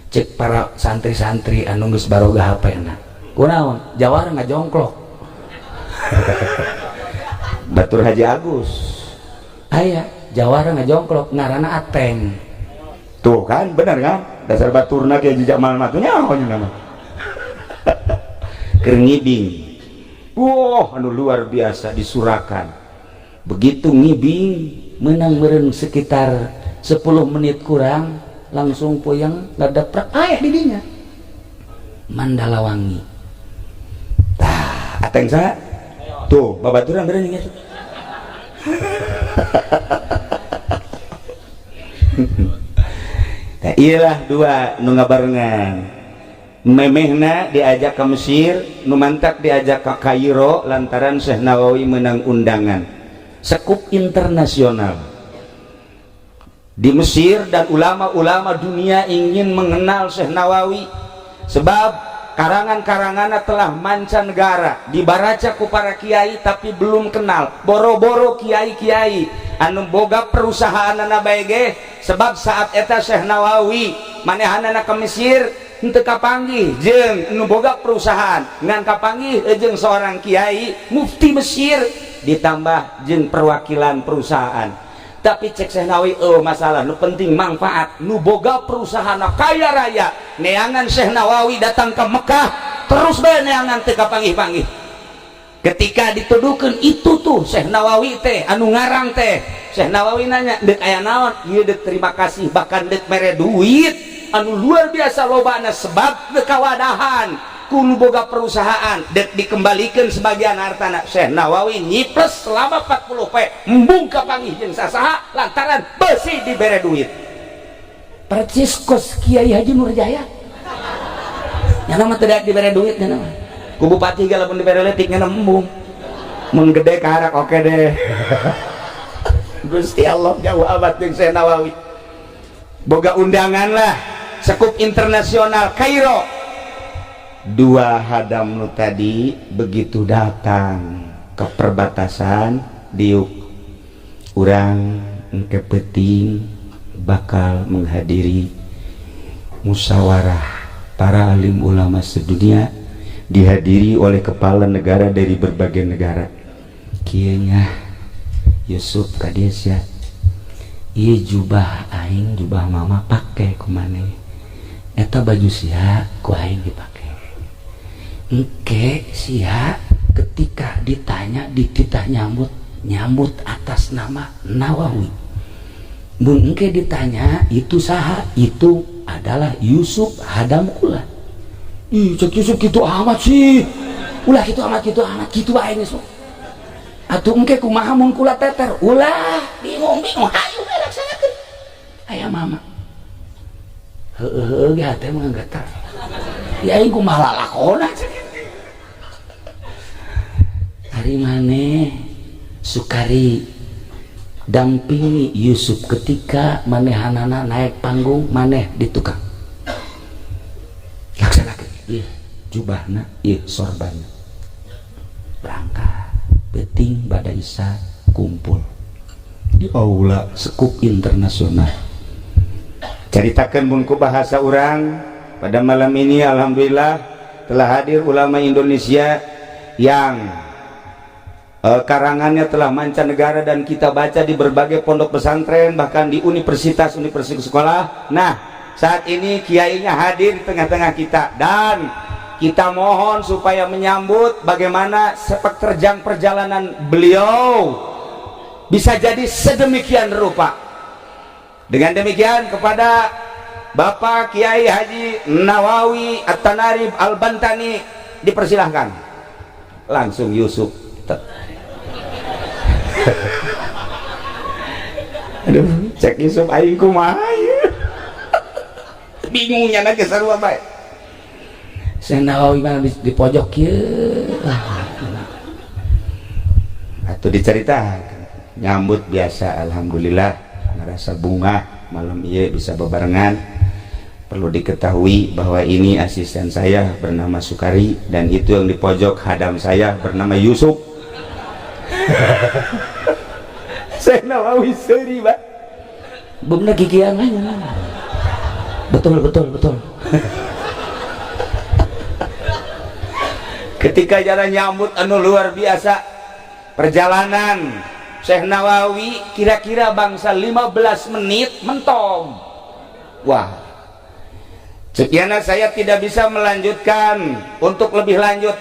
Cek para santri-santri anu geus baroga HP-na. Kunaon? Jawara ngajongklok. Batur Haji Agus. Aya jawara ngajongklok ngaranna Ateng. Tuh kan bener kan? Dasar baturna ge Haji Jamal mah teh nyaho nama. Keur ngibing Wah, anu luar biasa di Surakan. Begitu ngibing menang meren sekitar 10 menit kurang langsung poyang ngadaprak ayah didinya Mandalawangi. Tah, ateng sa tuh babaturan berani nggak? Nah, iyalah dua nu ngabarengan. Memehna diajak ke Mesir, nu mantak diajak ke Kairo lantaran Syekh Nawawi menang undangan sekup internasional di Mesir, dan ulama-ulama dunia ingin mengenal Syekh Nawawi sebab karangan-karangannya telah mancanegara dibaraca ku para kiai tapi belum kenal. Boro-boro kiai-kiai anu boga perusahaan anak baege sebab saat eta Syekh Nawawi manehanana ke Mesir henteu kapanggih jeung anu boga perusahaan ngan kapanggih jeung seorang kiai mufti Mesir ditambah jeung perwakilan perusahaan. Tapi cek Syekh Nawawi masalah nu penting manfaat nu boga perusahaan kaya raya neangan Syekh Nawawi datang ke Mekah terus bae neangan teu kapanggih-panggih. Ketika dituduhkeun itu tuh Syekh Nawawi teh anu ngarang teh, Syekh Nawawi nanya deuk aya naon? Ieu deuk terima kasih, bahkan deuk mere duit anu luar biasa lobana sebab deuk kawadahan kudu boga perusahaan deuk dikembalikan sebagian hartana. Syekh Nawawi nyiples selama 40 poe embung kapanggih jeung sasaha lantaran besi dibere duit. Percis kos Kiai Haji Nurjaya nya nama teu dibere duit nya nama ku bupati ge lamun dibere leutik nya embung mun gede kaharak oke deh. Gusti Allah jauh abad jeung Syekh Nawawi boga undangan lah sekup internasional Kairo. Dua hadam nu tadi begitu datang ke perbatasan diuk urang engke penting bakal menghadiri musyawarah para alim ulama sedunia dihadiri oleh kepala negara dari berbagai negara. Kieu nya Yusuf Kadesya ieu jubah aing jubah mama pake kumane eta baju sia ku aing dipake engke sia ketika ditanya dititah nyambut atas nama Nawawi. Mun engke ditanya itu saha, itu adalah Yusuf hadam kula. Ih cek Yusuf kitu amat sih ulah kitu amat kitu bae geus atuh engke kumaha mun kula teter ulah bingung hayu laksanakeun aya mama heueuh ge hate mah getar ya aing kumaha lalakona hari maneh sukari dampingi Yusuf ketika manehanana naik panggung maneh di tukang laksanakeun ieu jubahna ieu sorbanna berangkat beting pada Isa kumpul di aula sekup internasional. Caritakeun mun ku bahasa urang pada malam ini alhamdulillah telah hadir ulama Indonesia yang karangannya telah mancanegara dan kita baca di berbagai pondok pesantren bahkan di universitas sekolah. Nah saat ini kiainya hadir di tengah-tengah kita dan kita mohon supaya menyambut bagaimana sepak terjang perjalanan beliau bisa jadi sedemikian rupa. Dengan demikian kepada Bapak Kiai Haji Nawawi At-Tanarib Al-Bantani dipersilahkan langsung Yusuf. Aduh, cek Yusuf aing kumaha bingungnya na geus sarua bae. Syekh Nawawi mah di pojok kieu. Atuh diceritakan nyambut biasa alhamdulillah ngerasa bunga malam ieu bisa bebarengan. Perlu diketahui bahwa ini asisten saya bernama Sukari dan itu yang di pojok hadam saya bernama Yusuf. Syekh Nawawi seuri Pak. Bener gigian aja. Betul. Ketika jalan nyambut anu luar biasa perjalanan Syekh Nawawi kira-kira bangsa 15 menit mentong. Wah sekian saya tidak bisa melanjutkan untuk lebih lanjut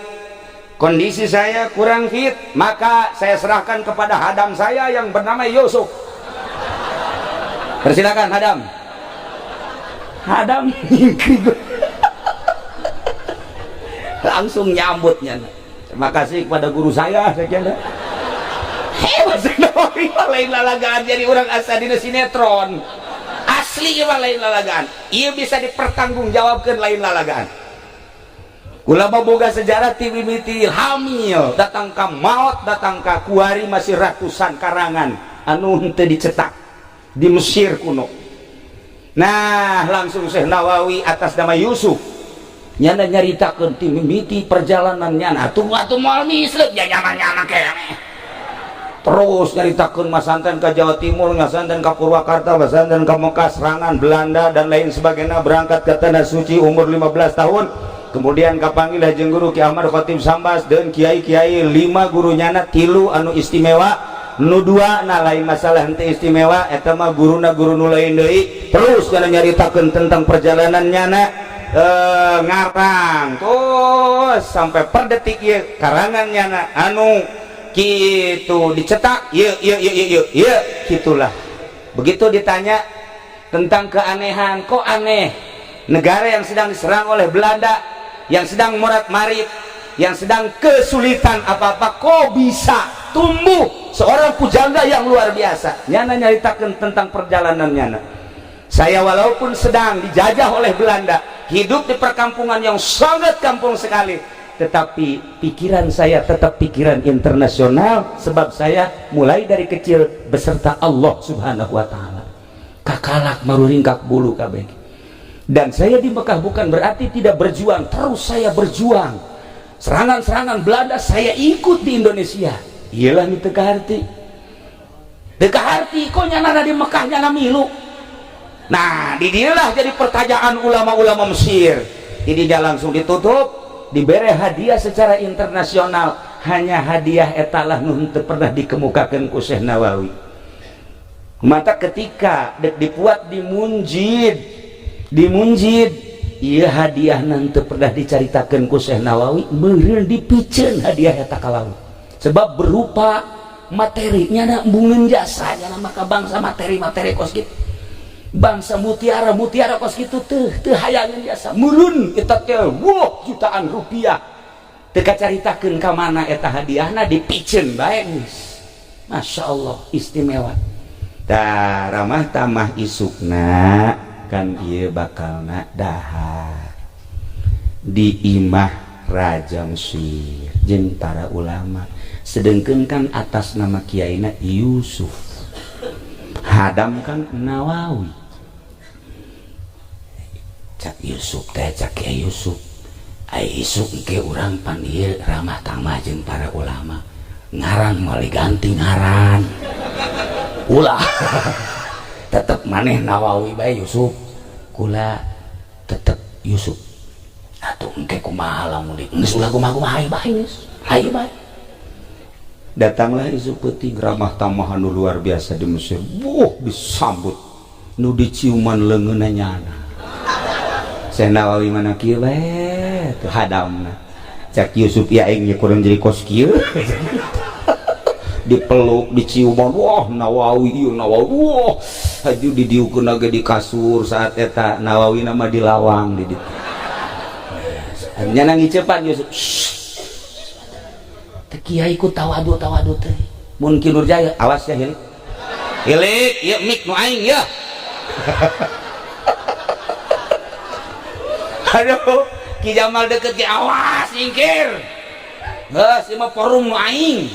kondisi saya kurang fit, maka saya serahkan kepada hadam saya yang bernama Yusuf. Persilakan hadam. Hadam langsung nyambutnya. Terima kasih kepada guru saya kira. Hebat sekali, lain lalagaan jadi orang asa dina sinetron. Asli mah lain lalagaan. Ieu bisa dipertanggungjawabkeun lain lalagaan. Ulama boga sejarah ti mimiti hamil, datang ka maut, datang ka kuari masih ratusan karangan anu henteu dicetak di Mesir kuno. Nah, langsung Syekh Nawawi atas nama Yusuf nyana nyaritakeun ti mimiti perjalanannya. Atuh moal misleup ya nyana-nyana keneh. Terus nyaritakeun masanten ke Jawa Timur, masanten ke Purwakarta, masanten ke Mekah, serangan Belanda dan lain sebagainya, berangkat ke Tanah Suci umur 15 tahun. Kemudian kapanggil jeung guru Ki Ahmad Khatib Sambas dan kiai-kiai 5 guru nyana 3 anu istimewa, nu 2 na lain masalah henteu istimewa, eta mah guruna guru nu lain deui. Terus nyana nyaritakeun tentang perjalanan nyana ngarang terus sampai per detik ieu karangan nyana anu gitu dicetak, iya gitulah. Begitu ditanya tentang keanehan, kok aneh negara yang sedang diserang oleh Belanda, yang sedang morat-marit, yang sedang kesulitan apa-apa, kok bisa tumbuh seorang pujangga yang luar biasa. Nyana nyaritakan tentang perjalanan nyana. Saya walaupun sedang dijajah oleh Belanda, hidup di perkampungan yang sangat kampung sekali, tetapi pikiran saya tetap pikiran internasional, sebab saya mulai dari kecil beserta Allah Subhanahu wa Ta'ala. Kakalak maruringkak bulu kabeh. Dan saya di Mekah bukan berarti tidak berjuang, terus saya berjuang. Serangan-serangan Belanda saya ikut di Indonesia. Iyalah nih teu kaharti. Teu kaharti kok nyana di Mekah nyana milu. Nah, di dialah jadi pertanyaan ulama-ulama Mesir. Ini dia langsung ditutup, diberi hadiah secara internasional. Hanya hadiah etalah nu teu pernah dikemukakeun ku Syekh Nawawi. Mata ketika dipuat di Munjid, ieu hadiah teu pernah dicaritakeun ku Syekh Nawawi, meureun dipikeun hadiah eta ka laut. Sebab berupa materi nyana embungeun jasa nyana maka bangsa materi-materi kos kitu. Bangsa mutiara kos kitu teu hayangan jasa. Meureun kita teh jutaan rupiah. Teu kacaritakeun ka mana eta hadiahna, dipikeun bae geus. Masyaallah istimewa. Da ramah tamah isukna kan ieu bakalna dahar di imah Raja Mesir jeung para ulama, sedengkeun kan atas nama kiaina Yusuf, hadam kan Nawawi. Cak Yusuf teh cak Kiai Yusuf, ai isuk ke urang pan ieu ramah tamah jeung para ulama, ngaran moal ganti ngaran ulah tetep maneh Nawawi bae Yusuf, kula tetep Yusuf. Atuh engke kumaha lamun geus ulah kumaha bae hayu bae. Datanglah Yusuf peuting ramah tamah anu luar biasa di Mesir. Disambut nu diciuman leungeunna nyana. Syekh Nawawi mana kieu bae teu hadamna. Cak Yusuf ya aing kurang jadi kos kieu. Dipeluk, diciuman, wah Nawawi, iya Nawawi, wah haju didiukeun lagi di kasur saat eta Nawawi nama dilawang di ditu. Nyana ngicepan Yusuf, teu kiai ku tawadu teh. Mun Ki Nurjaya awas ya hilik. Hilik, ieu mik nu aing ya. Aduh, Ki Jamal deket ki awas singkir. Geus ieu mah forum nu aing.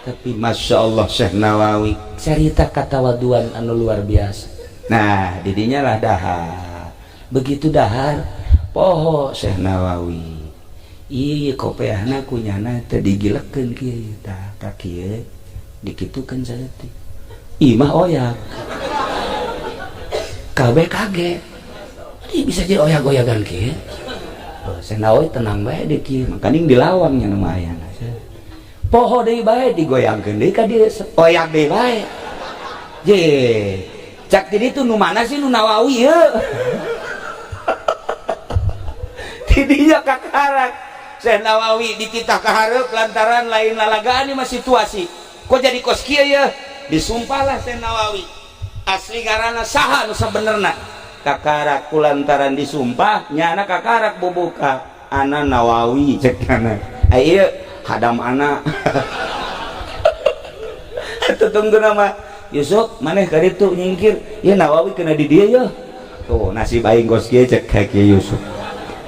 Tapi Masya Allah Syekh Nawawi cerita katawaduan anu luar biasa. Nah didinya lah dahar. Begitu dahar poho Syekh Nawawi, iya kopeahna kunyana teu digilekeun kieu tah ka kieu dikitukeun saeutik imah oyak kabeh kaget. Ih bisa jadi oyak-oyakan kieu. Syekh Nawawi tenang bae di kieu makaning dilawang nya nama ayana. Poho deui bae digoyangkeun deui ka dieu oyak deui bae. Je cak ti ditu nu mana sih nu Nawawi yeuh. Tidinya kakarak Syekh Nawawi dititah ka hareup lantaran lain lalagaan mah situasi. Kok jadi kos kieu ya? Disumpahlah Syekh Nawawi. Asli ngaranna saha nu sabenerna? Kakarak kulantaran disumpah nyana kakarak bubuka. Ana Nawawi cek kana. Ieu hadam ana. Atuh tungguna mah Yusuf maneh ka ditu nyingkir. Ieu Nawawi kena di dieu ya. Tuh nasib aing kos kieu cek ka kieu Yusuf.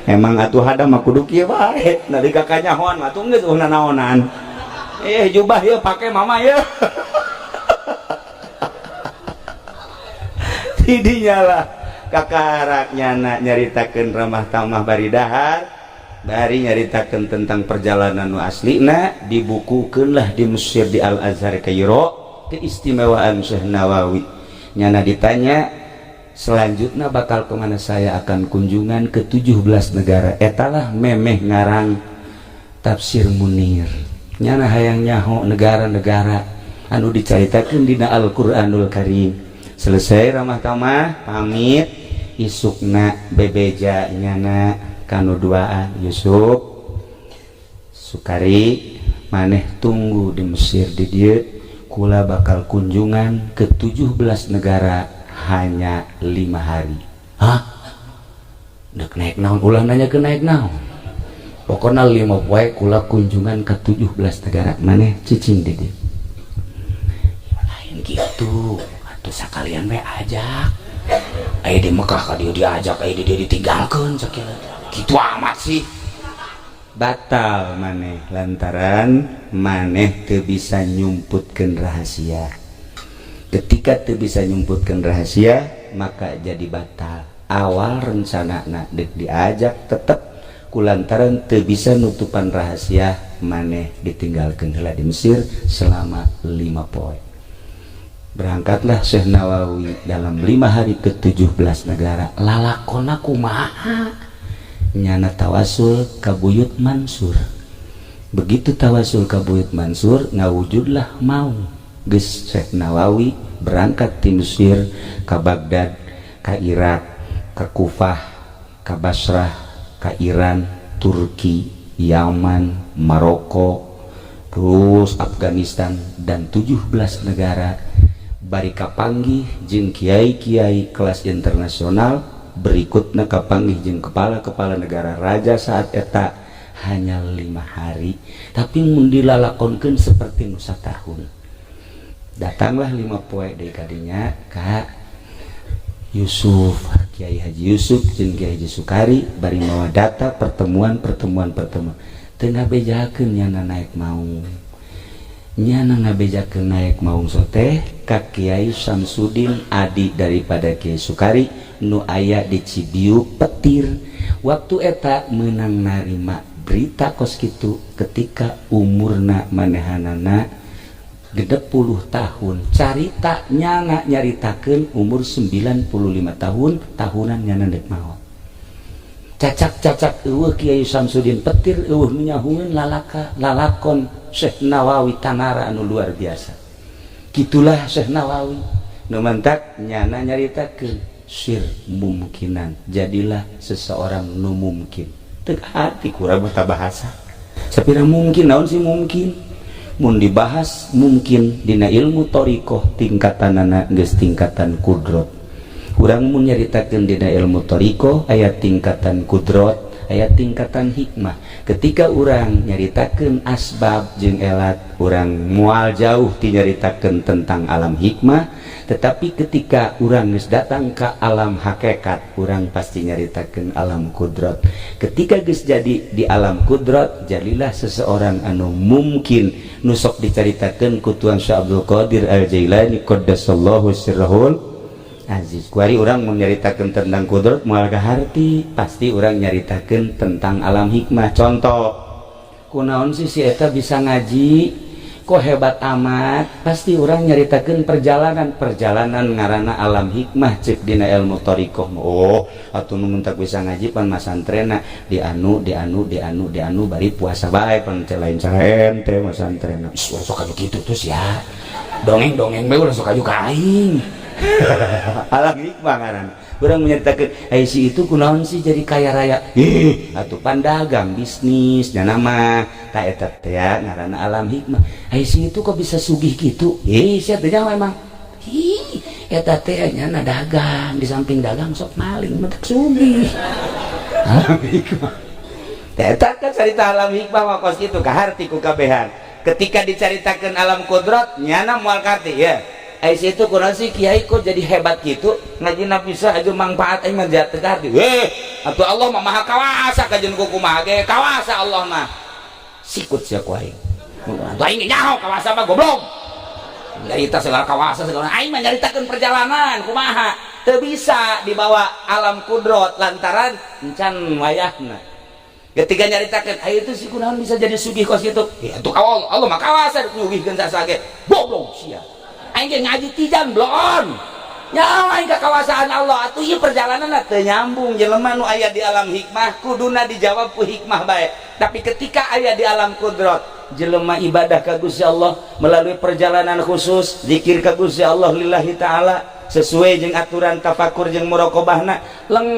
Emang atuh hadam mah kudu kieu bae. Nalika kanyahoan mah tuh geus naonan. Jubah ya pakai mama ya. Tidinya lah kakaraknya nyaritakeun ramah tamah bari dahar, bari nyaritakeun tentang perjalanan nu aslina, dibukukeun lah di Mesir di Al Azhar Kairo keistimewaan Syekh Nawawi. Nyana ditanya selanjutnya bakal kemana, saya akan kunjungan ke 17 negara. Etalah memeh ngarang Tafsir Munir. Nyana hayang nyaho negara-negara anu dicaritakeun dina Al-Qur'anul Karim. Selesai ramah tamah pamit isukna bebeja nyana kanu duaan Yusuf Sukari maneh tunggu di Mesir di dieu kula bakal kunjungan ke 17 negara hanya 5 hari. Hah? Dek naik naon? Ulah nanya ke naik naon? Pokoknya 5 poe kula kunjungan ke 17 negara. Maneh cicing di dieu. Lain gitu. Atuh sakalian we ajak. Aya di Mekah ka dieu diajak, aya di dieu ditinggalkeun sakieu. Kitu amat sih. Batal maneh lantaran maneh teu bisa nyumputkeun rahasia. Ketika teu bisa nyumputkeun rahasia maka jadi batal. Awal rencanana deuk diajak tetep kulantaran teu bisa nutupan rahasia maneh ditinggalkeun heula di Mesir selama 5 poe. Berangkatlah Syekh Nawawi dalam 5 hari ke 17 negara. Lalakonna kumaha? Nyana tawasul ka Buyut Mansur. Begitu tawasul ka Buyut Mansur ngawujudlah mau. Geus Syekh Nawawi berangkat ti Mesir ka Baghdad, ka Irak, ka Kufah, ka Basrah, ka Iran, Turki, Yaman, Maroko, terus Afghanistan dan 17 negara. Bari kapanggih jeung kiai-kiai kelas internasional, berikutnya kapanggih jeung kepala-kepala negara raja saat eta hanya 5 hari, tapi mun dilalakonkeun seperti nu satahun. Datanglah 5 poe deui kadinya ka Yusuf, Kiai Haji Yusuf jeung Kiai Haji Sukari bari mawa data pertemuan teu ngabejakeun nyana naik maung. Nyana ngabejakeun naik maung soteh ka Kiai Samsudin adi daripada Kiai Sukari nu aya di Cibiu Petir. Waktu eta meunang narima berita kos kitu ketika umurna manehanana 60 tahun. Carita nyana nyaritakeun umur 95 tahun, tahunan nyana dek maot. Cacak-cacak eueuh Kiai Samsudin Petir eueuh nu nyahungeun lalakon Syekh Nawawi tanara anu luar biasa. Kitulah Syekh Nawawi nu mantak nyana nyaritakeun sir mumkinan, jadilah seseorang nu mungkin. Teu hati kurang mata bahasa. Sapira mungkin naon sih mungkin? Mun dibahas mungkin dina ilmu thariqah tingkatanana geus tingkatan kudrat. Urang mun nyaritakeun dina ilmu thariqah aya tingkatan kudrat, aya tingkatan hikmah. Ketika urang nyaritakeun asbab jeung elat, urang moal jauh ti nyaritakeun tentang alam hikmah, tetapi ketika urang geus datang ka alam hakikat, urang pasti nyaritakeun alam kudrat. Ketika geus jadi di alam kudrat, jadilah seseorang anu mungkin nu sok dicaritakeun ku Tuan Syekh Abdul Qadir Al-Jailani qaddasallahu sirrahul aziz. Kuari urang mun nyaritakeun tentang kudrat moal kaharti, pasti urang nyaritakeun tentang alam hikmah. Contoh, kunaon sih si eta bisa ngaji kok hebat amat, pasti urang nyaritakeun perjalanan ngaranna alam hikmah cek dina ilmu thariqah. Oh, atuh nu mentak bisa ngaji pan masantrena di anu bari puasa bae pan teh lain cara ente masantrena. Sok aju kitu tuh sia. Dongeng-dongeng bae urang sok aju ka aing. alam hikmah ngaran urang menyatakeun si itu kunaon sih jadi kaya raya atuh pandagang bisnis nya nama ta eta teh ngaranna alam hikmah si itu kok bisa sugih kitu sia teh memang eta teh nya dagang di samping dagang sok maling mentek sugih alam hikmah eta kan cerita alam hikmah mah kos kitu kaharti ku kabehan ketika diceritakan alam kudrat nyana moal karti ya situ kurang sih kiai kok jadi hebat gitu ngajina bisa aja manfaat aing mah jatuh karti atuh Allah mah maha kawasa kajen ku kumaha ge kawasa Allah mah sikut sia ku aing aing nyaho kawasa mah goblok nyarita segala kawasa segala aing mah nyaritakeun perjalanan kumaha teu bisa dibawa alam kudrat lantaran encan wayahna ketika nyaritakeun ayo itu si kunaon bisa jadi sugih kos kitu ya atuh Allah mah kawasa nyugihkeun sasage goblok sia aing ge ngaji tijan blon nyawa aing ka kawasaan Allah atuh ieu perjalanan teu nyambung jelema nu aya di alam hikmah kuduna dijawab ku hikmah bae tapi ketika aya di alam kudrat jelema ibadah ka Gusti Allah melalui perjalanan khusus zikir ka Gusti Allah lillahi taala sesuai jeung aturan tafakur jeung muraqabahna leng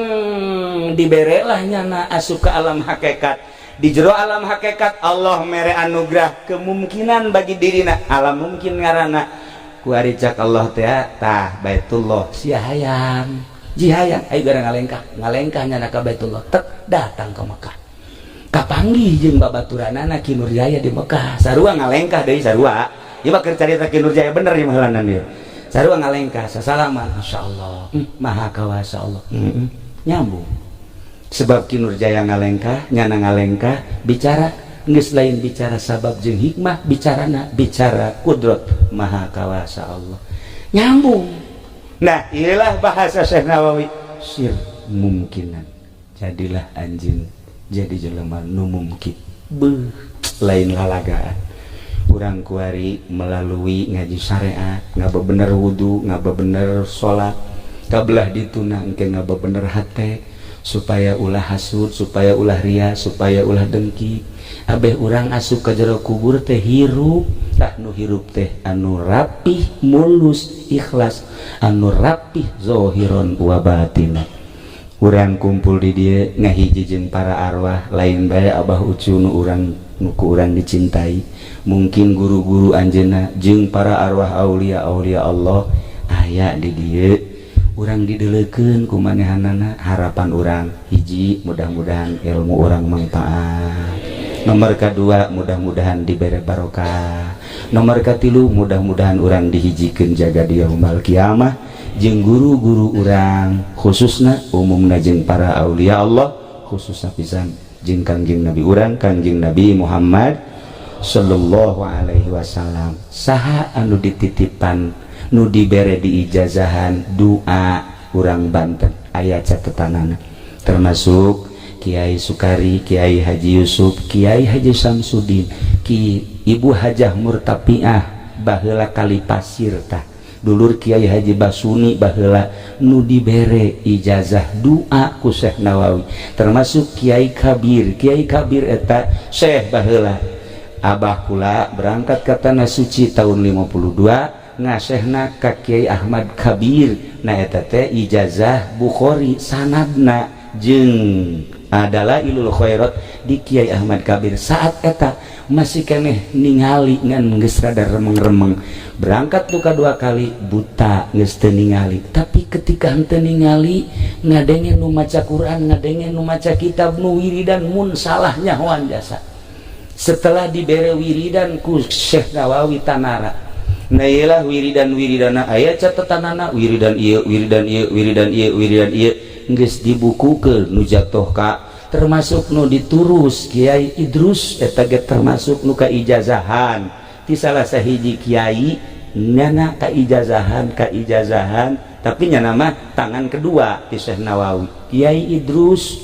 diberelah nyana asup ka alam hakikat di jero alam hakikat Allah mere anugerah kemungkinan bagi dirina alam mungkin ngaranna ku ari cak Allah teh tah Baitullah sia hayang ji hayang ayo gara ngalengkah nyana ka Baitullah tek datang ke Mekah kapanggih jeung babaturanana Ki Nurjaya di Mekah sarua ngalengkah deui sarua ieu mah keur carita Ki Nurjaya bener ieu heulanan ieu sarua ngalengkah sasalaman masyaallah maha kawasa Allah nyambung sebab Ki Nurjaya ngalengkah nyana ngalengkah bicara geus lain bicara sabab jeung hikmah bicara kudrat maha kawasa Allah nyambung nah inilah bahasa Syekh Nawawi sir mungkinan jadilah anjeun jadi jelema nu mungkin lain lalagaan urang kuari melalui ngaji syariat ngabebener wudu ngabebener salat kabelah dituna engke ngabebener hate supaya ulah hasud supaya ulah ria supaya ulah dengki abeh urang asup ka jero kubur teh hirup tah nu hirup teh anu rapih mulus ikhlas anu rapih zahiron wa batina urang kumpul di dieu ngahiji jeung para arwah lain bae abah ucu nu urang nu ku urang dicintai mungkin guru-guru anjeunna jeung para arwah aulia Allah aya di dieu urang dideleukeun ku manehanana harapan urang hiji mudah-mudahan ilmu urang manfaat nomor kedua mudah-mudahan dibere barokah nomor katilu mudah-mudahan urang dihijikeun jaga di yaumul kiamah jeung guru-guru urang khususna umumna jeung para aulia Allah khususna pisan jeung Kangjeng Nabi urang Kangjeng Nabi Muhammad sallallahu alaihi wasallam saha anu dititipan nu dibere diijazahan doa urang Banten aya catetanana termasuk Kiai Sukari, Kiai Haji Yusuf, Kiai Haji Samsudin, Ki Ibu Hajah Murtapiah baheula kali pasir tah dulur Kiai Haji Basuni baheula nu dibere ijazah doa ku Syekh Nawawi termasuk Kiai Kabir eta Syekh baheula abah kula berangkat ka tanah suci tahun 52 ngasehna ka Kiai Ahmad Kabir na eta teh ijazah Bukhari sanadna jeung adalah ilul khairat di Kiai Ahmad Kabir saat eta masih keneh ningali ngan geus rada remeng-remeng berangkat tuh kadua kali buta geus teu ningali tapi ketika henteu ningali ngadenge nu maca Quran ngadenge nu maca kitab nu wiridan mun salah nyahoan jasa setelah dibere wiridan ku Syekh Nawawi Tanara nah iyalah wiridan-wiridana aya catetanana wiridan ieu geus dibukukeun nu jatuh ka termasuk nu diturus Kiai Idrus eta ge termasuk nu kaijazahan ti salah sahiji kiai nyana kaijazahan tapi nyana mah tangan kedua ti Syekh Nawawi Kiai Idrus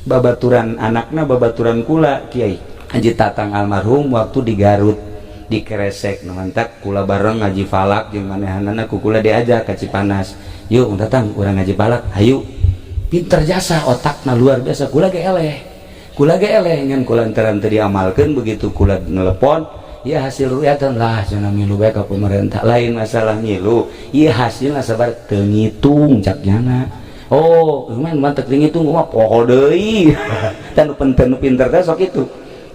babaturan anakna babaturan kula Kiai Haji Tatang almarhum waktu di Garut di Kresek mantak kula bareng ngaji falak jeung manehanana ku kula diajak ka Cipanas yuk Tatang urang ngaji falak hayu pinter jasa otakna luar biasa kula ge eleh ngan kulantaran teu diamalkeun begitu kula nelepon ya hasil ru'yatan lah cenah milu bae ka pemerintah lain masalah milu ieu hasilna sabar teu ngitung caknyana. Oh main mantek ngitung mah poho deui. Tah nu pinter teh sok itu.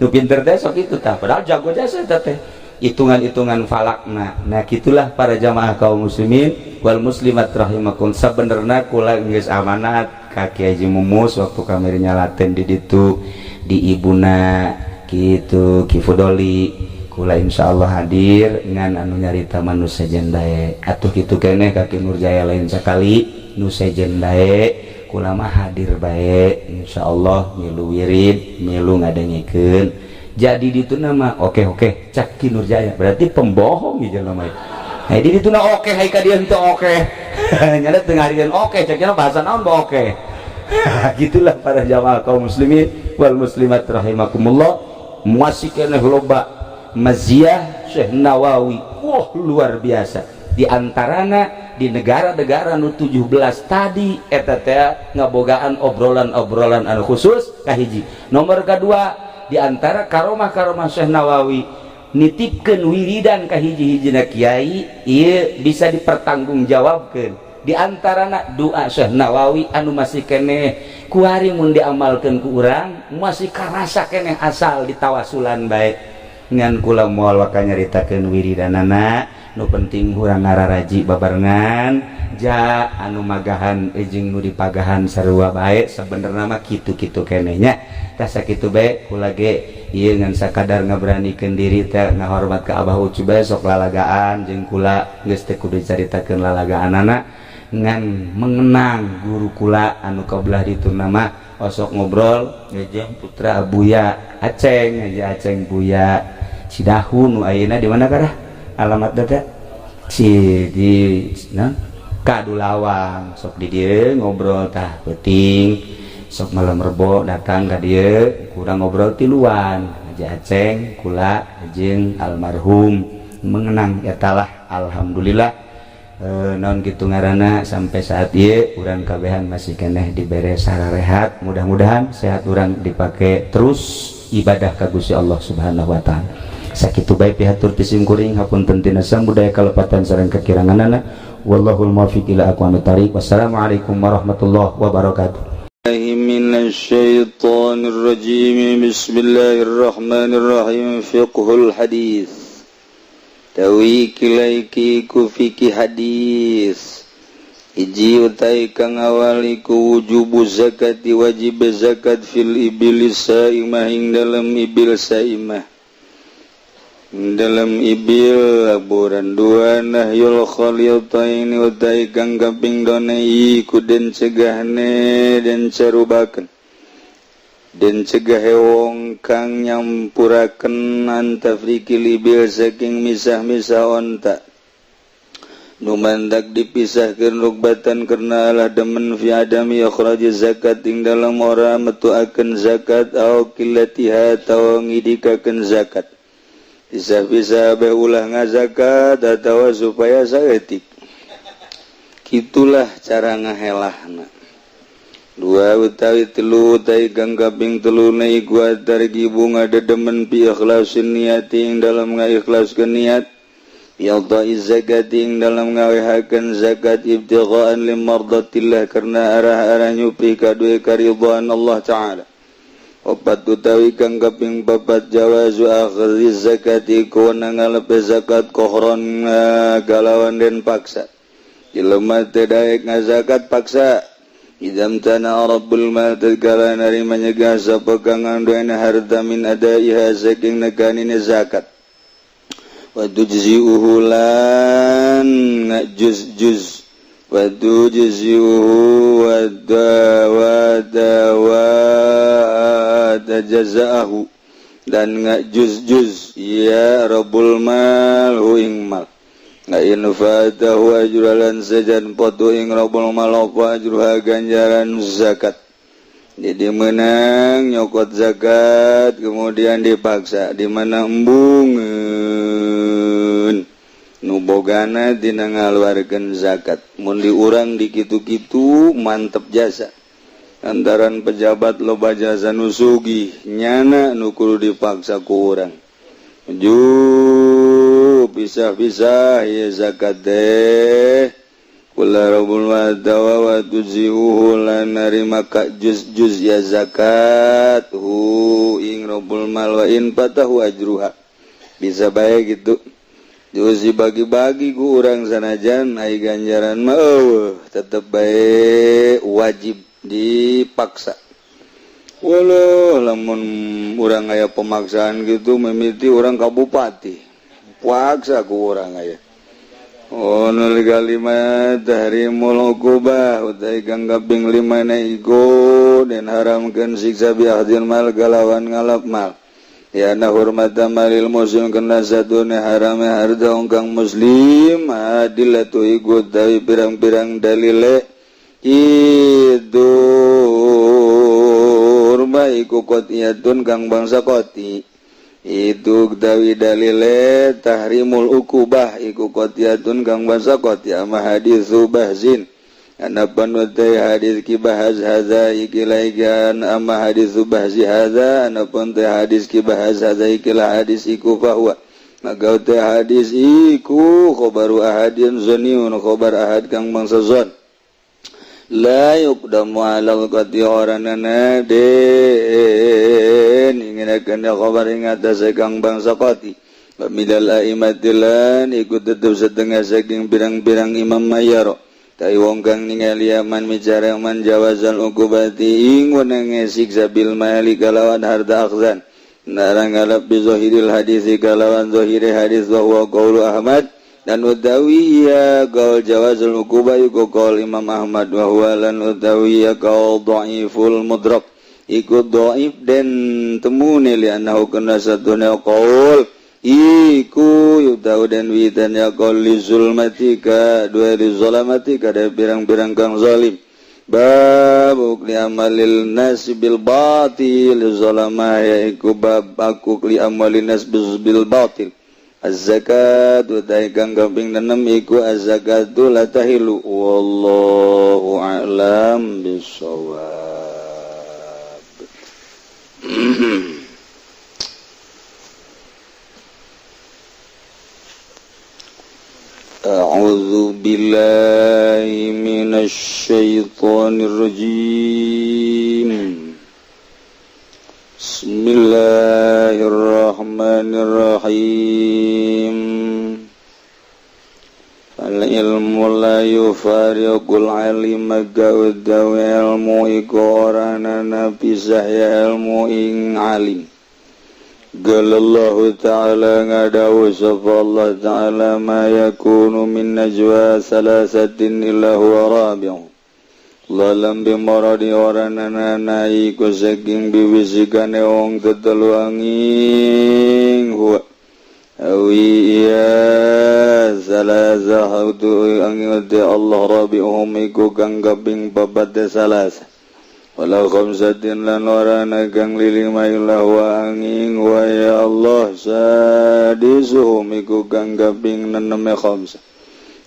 Nu pinter teh sok itu tah padahal jago jasa teh. Hitungan-hitungan falakna. Nah gitulah para jamaah kaum muslimin wal muslimat rahimakum. Sabenerna kula geus amanat ka Kiai Haji Mumus waktu kamari nyalaten di ditu di ibuna gitu Ki Fudoli. Kula insyaallah hadir ngan anu nyarita manusia jendae. Atuh kitu keneh ka Ki Nurjaya lain sakali nu sejen dae kula mah hadir bae insyaallah milu wirid milu ngadengikeun. Jadi ditu nama oke cak Ki Nurjaya berarti pembohong ya jelema ieu. Nah di ditu na oke hai ka dieu teu oke. Nyana teu ngarian oke caknya bahasa naon ba oke. Gitulah para jamaah kaum muslimin wal muslimat rahimakumullah. Masih keneh loba maziah Syekh Nawawi. Wah luar biasa. Di antarana di negara-negara nu 17 tadi eta teh ngabogaan obrolan-obrolan anu khusus kahiji. Nomor kedua di antara karomah-karomah Syekh Nawawi nitipkeun wiridan ka hiji-hijina kiai ieu bisa dipertanggungjawabkeun. Di antarana doa Syekh Nawawi anu masih keneh kuari mun diamalkeun ku urang masih karasa keneh asal ditawasulan bae. Ngan kula moal waka nyaritakeun wiridanana nu penting urang ngararaji babarengan ja anu magahan jeung nu dipagahan sarua bae sabenerna mah kitu-kitu keneh nya. Tah sakitu bae kula ge ieu ngan sakadar ngabranikeun diri teh ngahormat ka Abah Ucu bae sok lalagaan jeung kula geus teh kudu caritakeun lalagaanana ngan mengenang guru kula anu kabelah ditu nama osok ngobrol jeung putra Buya Aceng aja Aceng Buya Cidahu nu ayeuna di mana karah alamat data si di Kadulawang sok di dieu ngobrol tah penting sok malam rebo datang ka dieu kurang ngobrol tiluan aja Aceng kula jeung almarhum mengenang etalah alhamdulillah naon kitu ngaranna sampai saat ieu urang kabehan masih keneh dibere sararehat mudah-mudahan sehat urang dipake terus ibadah ka Gusti Allah Subhanahu wa taala. Sakitu bae pihatur tisim kuring hapunten tina budaya kalepatan sareng kekiranganana wallahul muwaffiq ila aqwamit thariq. Wassalamualaikum warahmatullahi wabarakatuh. Minasyaitonir rajim. Bismillahirrahmanirrahim. Fiqhul hadis. Tawi kilaiki ku fikih hadis. Iji utai kang awali ku wujubu zakati wajib zakat fil ibil saimah ing dalam ibil saimah. Dalam ibil laburan dua nahyul khalitaini utai kang kaping donai ku den cegahne den carubaken den cegah wong kang nyampuraken antafrikil ibil saking misah-misah onta nu mandak dipisahkeun rugbatan karena alah demen fi adami akhraj zakat ing dalam ora metuakeun zakat au qillatiha taw ngidikakeun zakat. Bisa-bisa bae ulah ngazakat atawa supaya saeutik. Kitulah cara ngahelahna. Dua utawi telu utai kang kaping teluna iku atargi bunga dedemen bi ikhlasin niati ing dalam ngaikhlaskeun niat. Yadai zakat ing dalam ngawehakeun zakat ibtigha'an limardatillah karena arah-arah nyupri kadue karidhaan Allah Ta'ala. Opat utawi kang kaping papat jawazu akhdhi zakati kuwana ngalepe zakat kohron galawan den paksa. Jelema teu daek ngazakat paksa. Idam tanah rabbul mal tegala narima nyegah sapa kang nganduna harta min adaiha saking neganine zakat. Wa tujzi'uhu lan ngajuz-juz wa tujzi'uhu wa jazaahu dan ngajuz-juz ya rabbul mal hu ing mal ngain fatahu ajralan sajan potu ing rabbul mal apa ajruha ganjaran zakat. Jadi menang nyokot zakat kemudian dipaksa di mana embungeun nu bogana dina ngaluarkeun zakat mun diurang di kitu-kitu mantep jasa. Antaran pejabat loba jasa nu sugih nyana nu kudu dipaksa ku urang Ju pisah-pisah ya zakat teh kula rabbul wadawa wa tuziuhu lan narima ka juz ya zakat hu ing rabbul mal wa in fatahu ajruha bisa bae gitu juz dibagi-bagi ku urang sanajan ai ganjaran mah tetep bae wajib dipaksa. Walau lamun orang aya pemaksaan gitu mimiti orang kabupati paksa ku orang aya nul kalimat tahrimul uqubah utai kang kaping 5 na iku dan haramkeun siksa bi ahdil mal galawan ngalap mal ya na hurmata malil muslim kana satuna harame harta kang muslim adillatu iku tawi pirang-pirang dalile itu iku qotiyatun kang bangsa qoti itu dawi dalile tahrimul uqubah iku qotiyatun kang bangsa qoti ama hadis bahzin anapan wa hadis ki bahaz hadza ikilaigan ama hadis bahzi hadza anapan hadis ki bahaz hadza ikilah hadis iku bahwa maka hadis iku khabaru ahadin zaniun khabar ahad kang bangsa zon la yuqdamu ala qati oranana den inginakan khabar ing atas kang bangsa qati bamidal aimatilan ikut tetep setengah saking pirang-pirang imam mayaro tai wong kang ningali aman bicara man jawazal uqubati ing wenenge siksa bil mali kalawan harta akhzan narang alap bi zahiril hadis kalawan zahiri hadis wa huwa qaulu ahmad dan utawiya qaul jawazul uqubah iku qaul Imam Ahmad wa huwa lan utawiya qaul dhaiful mudrak iku dhaif dan temune li annahu kana satuna qaul iku yutau dan witan ya qaul li zulmatika dua li zulamatika ada pirang-pirang kang zalim bab li amalil nas bil batil zalama yaiku bab aku li amalin nas bil batil az-zakat wa taikang kaping 6 iku az-zakatu la tahilu wallahu a'lam bissawab. A'udzu billahi minasy syaithanir rajim. Bismillahirrahmanirrahim. Al-ilmu la yufariqul alima gawdawi ilmu iku oranana pisah ya ilmu ing alim. Galallahu ta'ala ngadawu sapa Allah ta'ala ma yakunu min najwa salasatin illa huwa rabi'u lalam bimaradi oranana iku saking biwisikane wong tetelu angin huwa awi ya salasa hautu angin Allah rabi'uhum iku kang kaping papat salasa walau khamsatin lan orana kang lilima wa angin wa ya Allah sadisuhum iku kang kaping 6 khamsa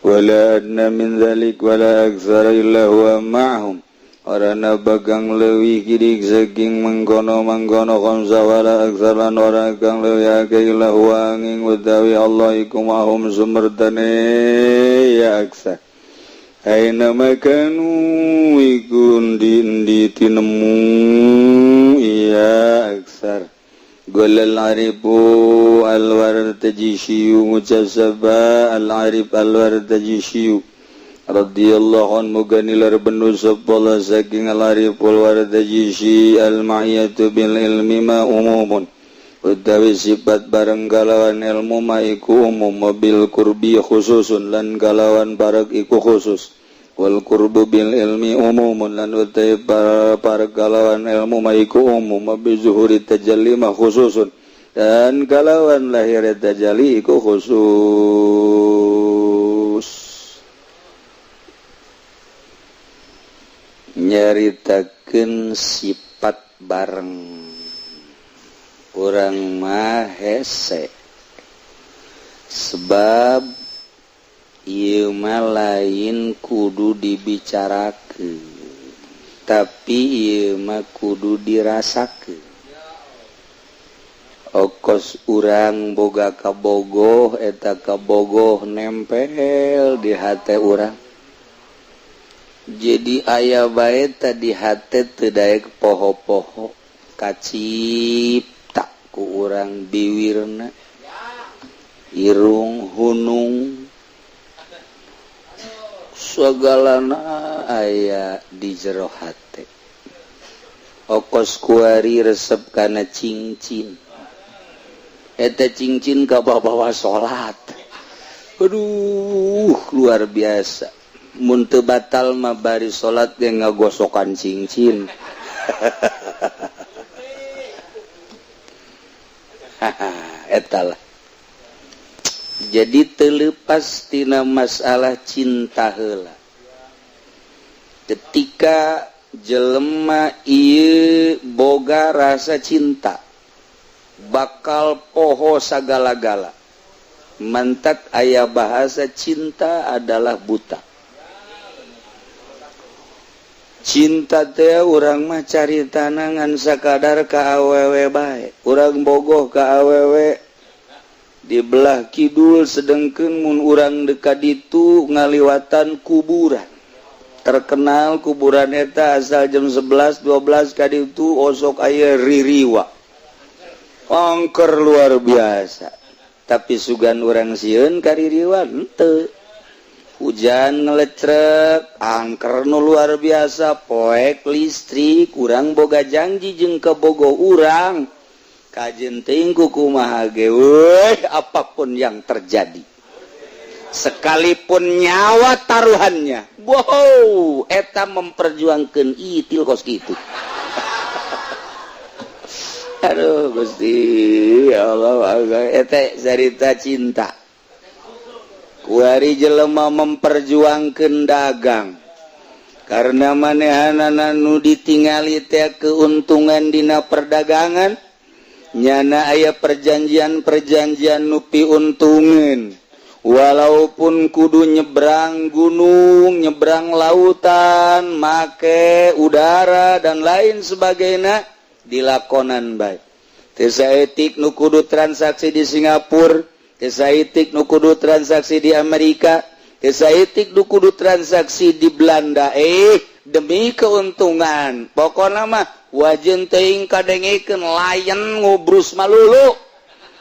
wala adna min dhalik wala aktsara illa huwa ma'hum orana bagang leuwih kidik saking mangkono-mangkono khamsa wala aktsara ora kang leuwih akeh illa huwa angin utawi Allah iku ma'hum sumertane ya aksa aina makanu iku ndi tinemu ya aksar golal arifu alwar tajishiyu mucasaba al-arif alwar tajishiyu radhiyallahu anhu ganilar benu sapala saking al-arif alwar tajishi al-ma'iyatu bil ilmi ma umumun utawi sifat bareng kalawan ilmu ma iku umum bil kurbi khususun lan kalawan parek iku khusus wal qurbu bil ilmi umumun lan utai para kalawan ilmu ma iku umum bi zuhuri tajalli ma khususun dan kalawan lahir tajalli iku khusus. Nyaritakeun sifat bareng urang mah hese sebab ieu mah lain kudu dibicarakeun tapi ieu mah kudu dirasakeun. ongkos urang boga kabogoh eta kabogoh nempel di hate urang jadi aya bae tadi hate teu daek poho-poho kacipta ku urang biwirna irung hunung sagalana aya di jero hate ongkos kuari resep kana cincin eta cincin ka bawa salat aduh luar biasa mun teu batal mah bari salat ge ngagosokan cincin eta lah jadi terlepas tina masalah cinta heula ketika jelema ieu boga rasa cinta bakal poho sagala-gala mantak aya bahasa cinta adalah buta cinta teh urang mah caritana ngan sakadar ka awewe bae urang bogoh ka awewe di belah kidul sedengkeun mun urang dekat ditu ngaliwatan kuburan terkenal kuburan eta asal jam 11-12 ka ditu osok aya ririwa angker luar biasa tapi sugan urang sieun ka ririwa henteu hujan ngelecrek angker nu luar biasa poek listrik urang boga janji jeung kabogoh urang kajen teuing kumaha ge apapun yang terjadi sekalipun nyawa taruhannya wow eta memperjuangkeun itil kos kitu aduh Gusti ya Allah eta cerita cinta kuari jelema memperjuangkeun dagang karena manehanana nu ditingali teh keuntungan dina perdagangan nyana aya perjanjian nu piuntungeun walaupun kudu nyebrang gunung nyebrang lautan make udara dan lain sebagainya dilakonan bae teu saeutik nu kudu transaksi di Singapura teu saeutik nu kudu transaksi di Amerika teu saeutik nu kudu transaksi di Belanda demi keuntungan pokona mah wajen teuing kadengekeun layan ngubrus malulu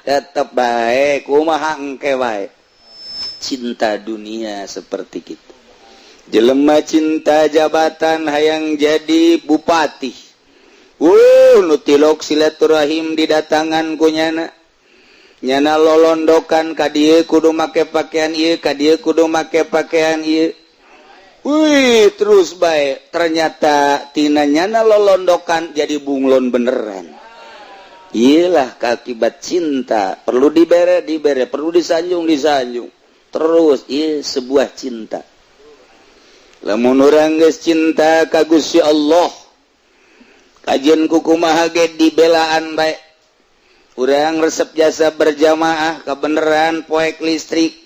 tetep bae kumaha engke wae cinta dunia seperti itu jelema cinta jabatan hayang jadi bupati nu tilok silaturahim didatangan ku nyana lolondokan ka dieu kudu make pakaian ieu ka dieu kudu make pakaian ieu terus baik ternyata tina nyana lolondokan jadi bunglon beneran iyalah akibat cinta perlu dibere perlu disanjung terus iya sebuah cinta lamun urang geus cinta ka Gusti Allah kajian kukumaha ge dibelaan bae urang resep jasa berjamaah kebeneran poek listrik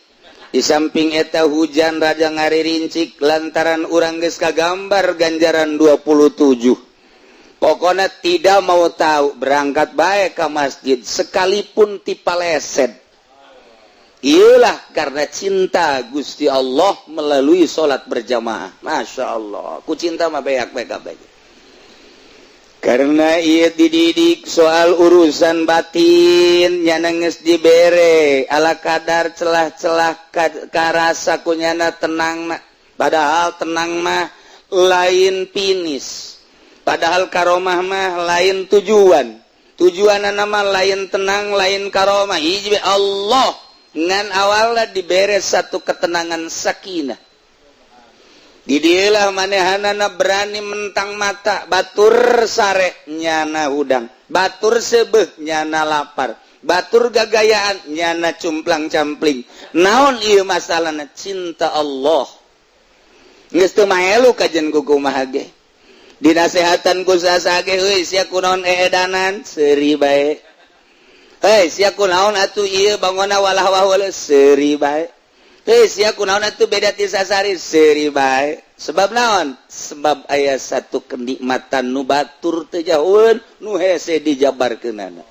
di samping eta hujan raja ngaririncik lantaran urang geus kagambar ganjaran 27 pokona tidak mau tahu berangkat bae ka masjid sekalipun ti paleset iyalah karena cinta Gusti Allah melalui salat berjamaah Masya Allah ku cinta mah beak-beak kabeh karena ieu dididik soal urusan batin nyana geus dibere ala kadar celah-celah karasa kunyana tenang padahal tenang mah lain pinis padahal karomah mah lain tujuanna mah lain tenang lain karomah hiji Allah ngan awalna dibere satu ketenangan sakinah di dieulah manehanana berani mentang mata batur sare nyana hudang batur sebeuh nyana lapar batur gagayaan nyana cumplang campling naon ieu masalahna cinta Allah geus teu maelu kajen kukumaha ge dinasehatan ku sasage euy sia kunaon eedanan seuri bae sia kunaon atuh ieu bangona walah wahul seuri bae sia kunaon atuh beda ti sasari seuri bae sebab naon sebab aya satu kenikmatan nu batur teu jauheun nu hese dijabarkeunana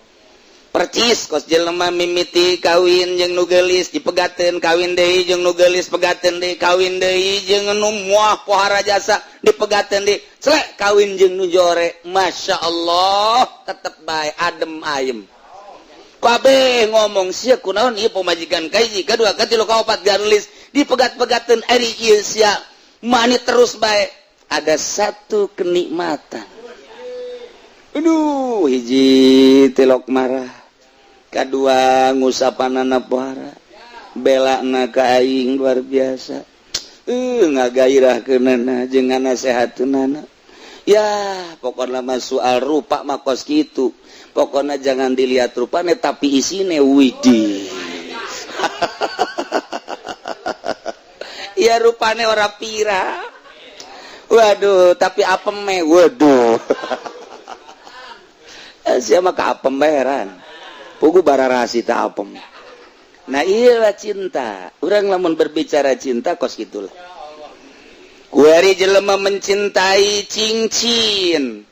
percis kos jelema mimiti kawin jeung nu geulis dipegateun kawin deui jeung nu geulis pegateun deui kawin deui jeung nu moal pohara jasa dipegateun deui celek kawin jeung nu jore masyaallah tetep bae adem ayem kabeh ngomong sia kunaon ieu pamajikan kahiji kadua katilu kaopat ganulis dipegat-pegateun ari ieu sia mani terus bae ada satu kenikmatan aduh hiji tilok marah kedua ngusapanana pohara belana ka aing luar biasa ngagairahkeunana jeung nganasehatunana ya pokona mah soal rupa mah kos kitu pokona jangan dilihat rupane tapi isine widih ya rupane ora pira waduh tapi apem me waduh sia mah ka apem baeran pugu bararasi ta apem. Nah iyalah cinta. Urang lamun berbicara cinta kos gitulah. Kuari jelema mencintai cincin.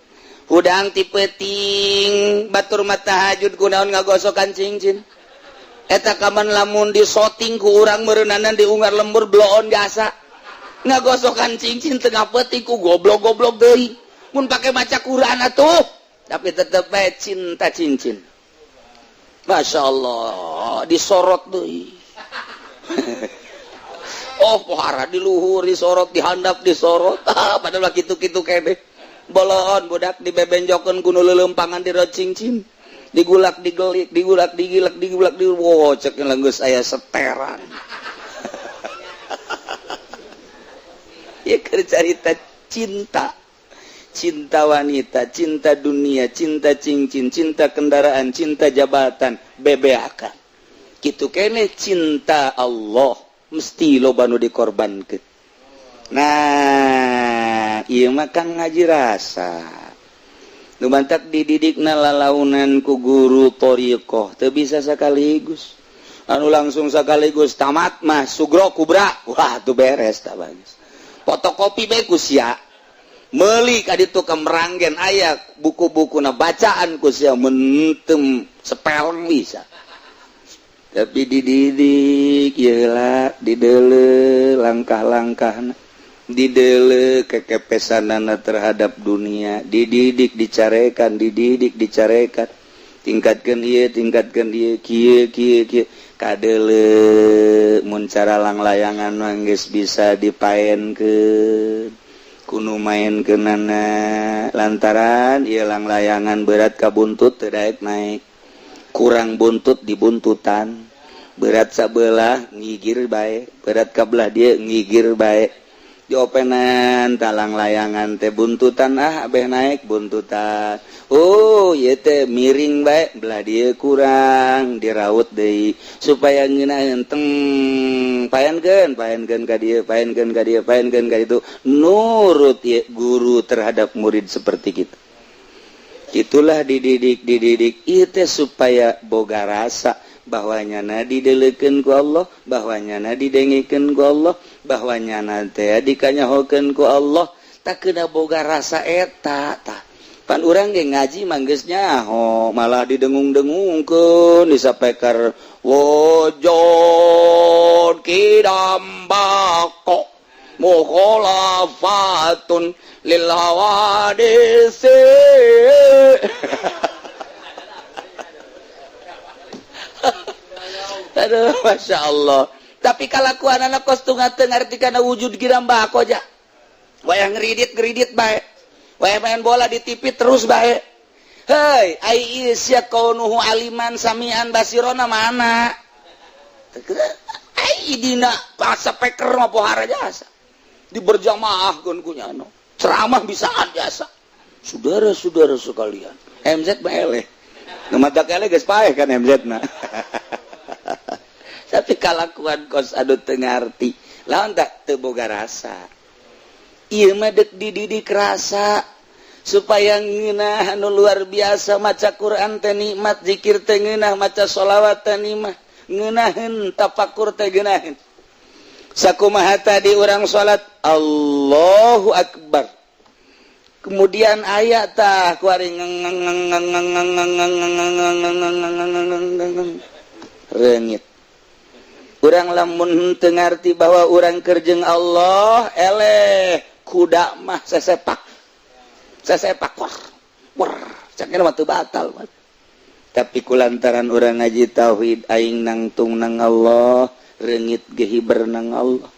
Hudang ti peuting batur mah tahajud kunaon ngagosokan cincin. Eta kaman lamun disoting ku urang meureunana diungar lembur bloon jasa. Ngagosokan cincin tengah peuting ku goblok-goblok deui. Mun pake maca Quran atuh. Tapi tetep bae cinta cincin. Masya Allah disorot tuh oh pohara di luhur disorot dihandap disorot padahal gitu-gitu kene bolon budak dibebenjokeun kuno lelempangan diro cincin digulak digelik digulak digilak digulak di wow cek geus aya seteran ya cerita cinta cinta wanita, cinta dunia, cinta cincin, cinta kendaraan, cinta jabatan, bebeakan. Kitu kene cinta Allah mesti loba nu dikorbankeun. Nah, ieu mah kan ngaji rasa. Nu mantak dididikna lalaunan ku guru thariqah, teu bisa sakaligus. Anu langsung sakaligus tamat mah sugro kubra. Wah, tuh beres tah bagus. Fotokopi bae ku sia. Meuli ka ditu kemeranggen aya buku-bukuna bacaan ku sia mentem sepeleng bisa. Tapi dididik yeula dideuleu langkah-langkahna. Dideuleu kekepesanana terhadap dunia, dididik dicarekan, tingkatkeun ieu kieu kadeuleu mun cara langlayangan mah geus bisa dipaenkeun. Kuno main kenana lantaran ieu langlayangan berat ka buntut teu daek naik kurang buntut dibuntutan berat sabelah ngigir bae berat ka belah dieu ngigir bae diopenan talang layangan teh buntutan abeh naik buntutan oh ieu teh miring bae belah dieu kurang diraut deui supaya ngeunah henteng paenkeun ka dieu nurut ya guru terhadap murid seperti kita itulah dididik ieu teh supaya boga rasa bahwanyana dideleukeun ku Allah bahwanyana didengikeun ku Allah bahwanyana teh dikanyahokeun ku Allah tak kena boga rasa eta tah pan urang ge ngaji mah geus nyaho malah didengung-dengungkeun disapekar wujud kidambako mukhalafatun lil hawadisi aduh masya Allah tapi kalakuan anak kos tungateng artikana wujud kidambako aja wayang ngeridit bae wayang main bola di TV terus bae hei ai isya kaunuhu aliman samian basirona mana ai dina bahasa peker mah pohara jasa diberjamaahkeun ku nyano ceramah bisaan jasa saudara-saudara sekalian MZ bae nu madak eleh geus paeh kan MZ na tapi kalakuan kos adu teu ngarti lawan tak teu boga rasa ieu mah deuk dididik rasa supaya ngeunah anu luar biasa maca Quran teh nikmat zikir teh ngeunah maca sholawat teh nikmat ngeunaheun tafakur teh geunaheun sakumaha tadi urang salat Allahu Akbar kemudian ayat tah kuari reungit urang lamun teu ngarti bahwa urang kerjeng Allah eleh kuda mah sesepak war cakna mah teu batal tapi kulantaran urang ngaji tauhid aing nangtung nang Allah reungit ge hiber nang Allah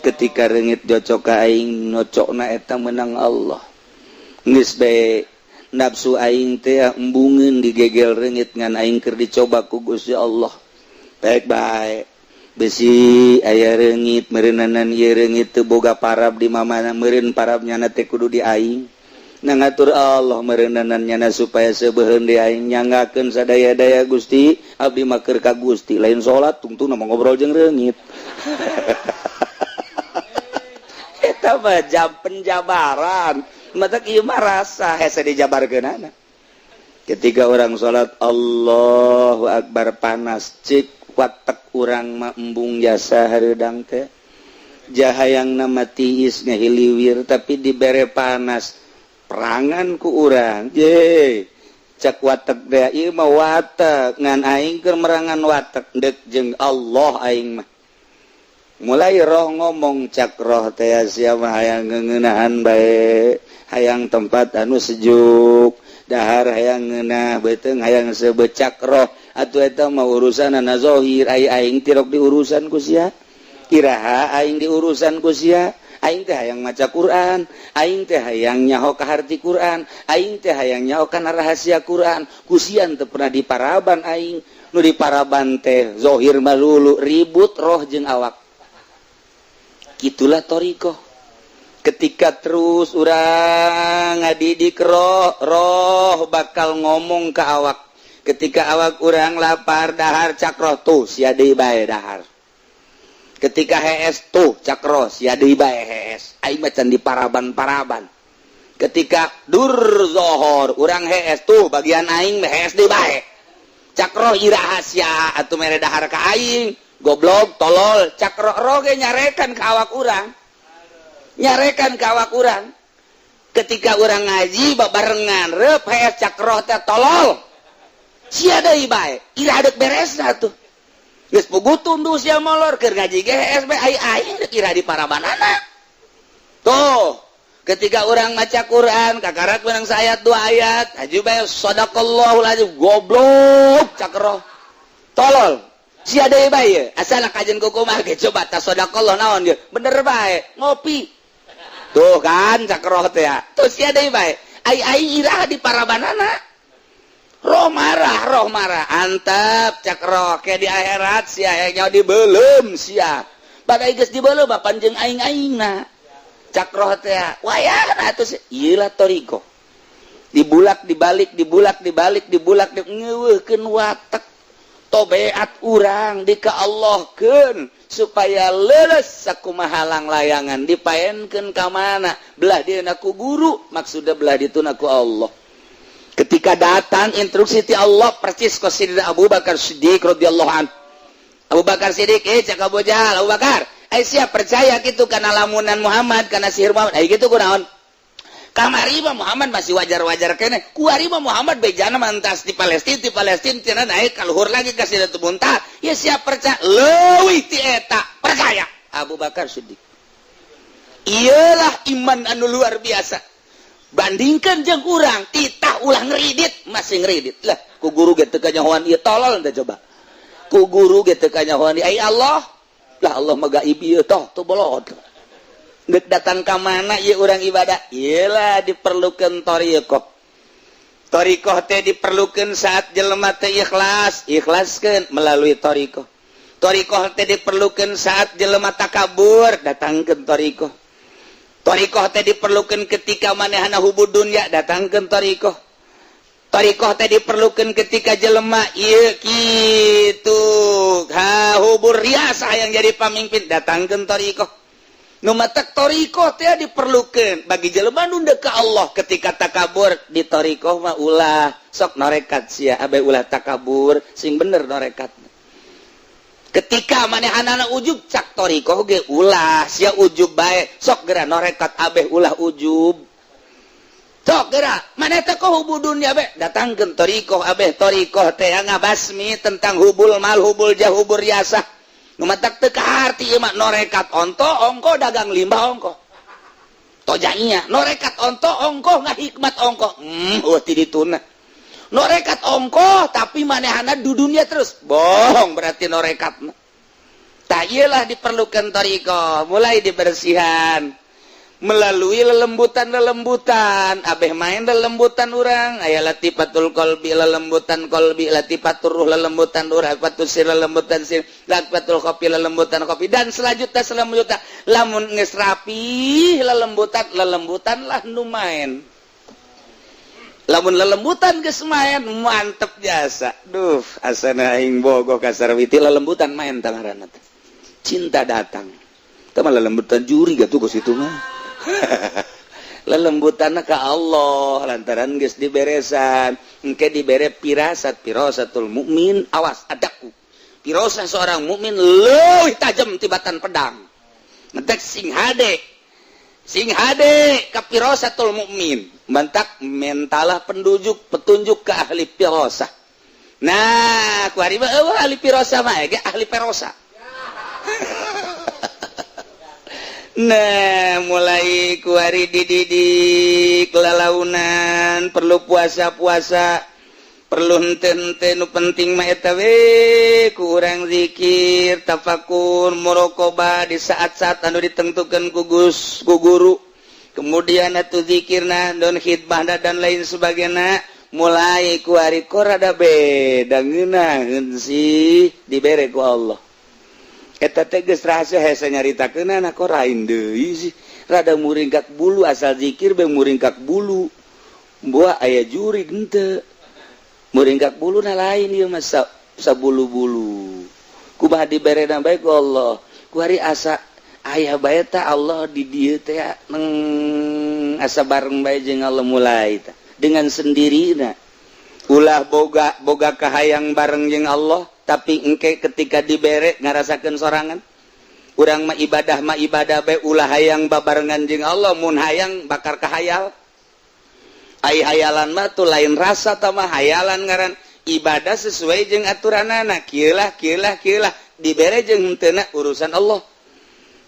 ketika reungit cocok ka aing nocokna eta menang Allah geus bae nafsu aing teh embungeun digegel reungit ngan aing keur dicoba ku Gusti Allah baik-baik besi aya reungit meureunnan ieu reungit teu boga parab di mamana meureun parabnya teh kudu di aing nangatur Allah meureunnan nyana supaya sebeuheun di aing nyanggakeun sadaya-daya Gusti abdi mah keur ka Gusti lain salat tungtung mah ngobrol jeung reungit eta mah jam penjabaran mata ieu mah rasa hese dijabarkeunana ketika orang salat Allahu akbar panas cik watak urang mah embung jasa hareudang teh jahayangna mah tiis ngahiliwir tapi dibere panas perangan ku urang je cak watek dea ieu mah watek ngan aing keur merangan watek deuk jeung Allah aing mah mulai roh ngomong cak roh teh sia mah hayang ngeuneunahan bae hayang tempat anu sejuk dahar hayang ngeunah beuteung hayang sebecak roh atuh eta mah urusanna zahir aing tirok diurusan ku sia iraha aing diurusan ku sia aing teh hayang maca Quran aing teh hayang nyaho ka harti Quran aing teh hayang nyaho kana rahasia Quran kusian teu pernah diparaban aing nu diparaban teh zahir malulu ribut roh jeung awak kitulah thariqah ketika terus urang ngadidik roh bakal ngomong ke awak ketika awak urang lapar dahar cakroh tuh sia deui bae dahar ketika hees tuh cakroh sia deui bae hees aing macan diparaban-paraban ketika dur zohor urang hees tuh bagian aing hees deui bae cakroh iraha sia atuh mere dahar ka aing goblok tolol cakroh roge nyarekan ka awak urang ketika urang ngaji babarengan reup hees cakroh teh tolol sia deui bae ira deuk beresna tuh geus pugutun tuh sia molor keur ngaji ge hees bae ai deuk ira di parabanana tuh ketika urang maca Quran kakarat menang sayat 2 ayat aju bae sadaqallahul azim goblok cakroh tolol sia deui bae asal kajen kumaha ge coba ta sadaqallah naon ieu bener bae ngopi tuh kan cakroh teh tuh sia deui bae ai ira di parabanana roh marah antap cakroh ke di akhirat sia nya dibeulem sia badai geus dibeulem panjeung aing-aingna cakroh teh wayahna atuh ieu lah thariqah dibulak dibalik ngeuweuhkeun watek tobeat urang dika Allahkeun supaya leuleus sakumaha halang layangan dipaenkeun ka mana belah dieuna ku guru maksudna belah dituna ku Allah ketika datang instruksi ti Allah persis ka Sayyidina Abu Bakar Siddiq radhiyallahu anhu Abu Bakar Siddiq cak Abu Jahal Abu Bakar siap percaya gitu kana lamunan Muhammad kana sihir Muhammad gitu kunaon kamari mah Muhammad masih wajar-wajar kene kuari mah Muhammad bejana mantas di Palestina cenah naik ka luhur lagi ka Sidratul Muntaha ya siap percaya leuwih ti eta percaya Abu Bakar Siddiq iyalah iman anu luar biasa bandingkan jeung urang titah ulah ngridit masih ngridit lah ku guru ge teu kanyahoan ieu tolol teh coba ku guru ge teu kanyahoan ai Allah lah Allah mah gaib ieu toh teu bolot geuk datang ka mana ieu urang ibadah iyalah diperlukeun thariqah teh diperlukeun saat jelema teh ikhlaskeun melalui thariqah teh diperlukeun saat jelema takabur datangkeun thariqah teh diperlukeun ketika manehna hubud dunya datangkeun thariqah teh diperlukeun ketika jelema ieu kitu hubur riasah yang jadi pamimpin datangkeun thariqah nu matak thariqah teh diperlukeun bagi jelema nu deuk ka Allah ketika takabur di thariqah mah ulah sok norekat sia abe ulah takabur sing bener norekatna ketika manehana ujub cak thariqah ge ulah sia ujub bae sok geura norekat abeh ulah ujub sok gerak mana teh kok hubudun ya be datangkeun thariqah abeh thariqah teh ngabasmi tentang hubul mal hubul jah hubur yasah nu matak teu kaharti ieu mah norekat onto ongko dagang limbah ongko tojainya norekat onto ongko ngahikmat ongko ti dituna norekat ongko tapi manehana dudunya terus bohong berarti norekat tak iyalah diperlukan thariqah mulai dibersihan melalui lelembutan abeh main lelembutan urang aya latifatul qalbi lelembutan qalbi latifatur ruh lelembutan ruh latifatul sir lelembutan sir latifatul kopi lelembutan kopi dan selanjutnya lamun geus rapi lelembutan lah nu main lamun lelembutan geus main mantep jasa duh asana aing bogoh ka Sarawiti lelembutan main tangaranna teh cinta datang teh mah lelembutan juri gatuh geus itu mah lelembutanna ka Allah lantaran geus diberesan engke dibere firasatul mukmin awas adaku firasah seorang mukmin leuwih tajam tibatan pedang ngetek sing hade ka firasatul mukmin mantak mentalah petunjuk ke ahli firasah nah kuari mah ahli firasah mah ge ahli firasah nah mulai kuari dididik lalaunan perlu puasa perlu henteu nu penting mah eta we kurang zikir tafakur muraqabah di saat-saat anu ditentukeun ku guru kemudian atuh zikirna don khidmah dan lain sebagainya mulai kuari rada beda ngeunaheun sih dibere ku Allah eta teh geus rahasia hese nyaritakeunana kok lain deui sih rada muringkak bulu asal zikir be muringkak bulu buah aya jurig henteu muringkak buluna lain ieu mah sabulu-bulu kumaha diberena bae ku Allah kuari asa aya bae teh Allah di dieu teh asa bareng bae jeung Allah mulai teh dengan sendirina ulah boga kahayang bareng jeung Allah tapi engke ketika dibere ngarasakeun sorangan urang mah ibadah bae ulah hayang babarengan jeung Allah mun hayang bakar kahayal ai hayalan mah tuh lain rasa tah mah hayalan ngaran ibadah sesuai jeung aturanana kieu lah dibere jeung henteu urusan Allah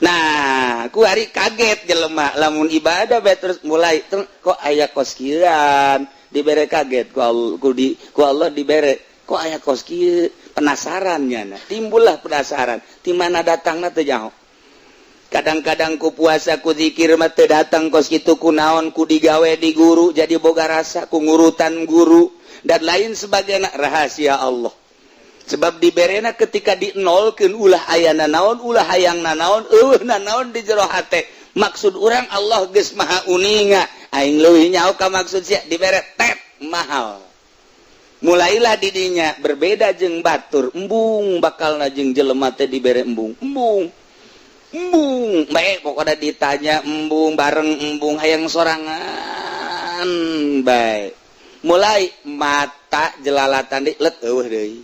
nah kuari kaget jelema lamun ibadah bae terus mulai kok aya kos kieuan dibere kaget ku Allah dibere kok aya kos kieu penasarannya timbullah penasaran di mana datangna teu nyaho kadang-kadang ku puasa ku zikir mah teu datang kos kitu kunaon ku digawe di guru jadi boga rasa ku ngurutan guru dan lain sebagainya rahasia Allah sebab diberena ketika dinolkeun ulah ayana naon ulah hayangna naon naon di jero hate maksud urang Allah geus maha uninga aing leuwih nyaho ka maksud sia dibere tet mahal mulailah didinya berbeda jeung batur embung bakalna jeung jelema teh dibere embung bae pokoknya ditanya embung bareng embung hayang sorangan bae mulai mata jelalatan di let eueuh deui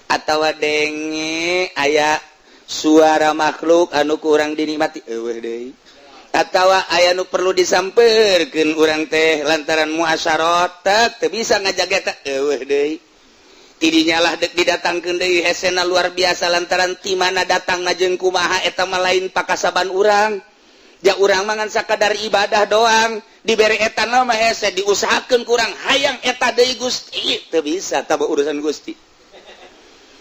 atawa denge aya suara makhluk anu kurang dinikmati eueuh deui atawa aya nu perlu disampeurkeun urang teh lantaran muasyarah teu bisa ngajaga eta eueuh deui tidinya lah didatangkeun deui hesena luar biasa lantaran ti mana datangna jeung kumaha eta mah lain pakasaban urang ja urang mah ngan sakadar ibadah doang dibere eta mah hese diusahakeun kurang hayang eta deui Gusti teu bisa tah urusan Gusti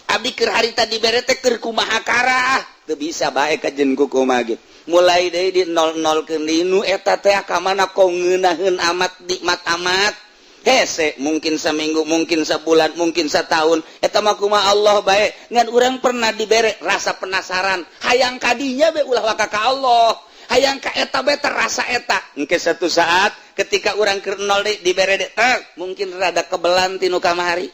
abdi keur harita dibere teh keur kumaha karah teu bisa bae kajen kumaha ge mulai deui di nol-nolkeun deui nu eta teh ka mana kok ngeunaheun amat nikmat amat hese mungkin seminggu mungkin sebulan mungkin setahun eta mah kumaha Allah bae ngan urang pernah dibere rasa penasaran hayang kadinya be ulah waka ka Allah hayang ka eta bae terasa eta engke satu saat ketika urang keur nol dibere mungkin rada kebelan tinu kamari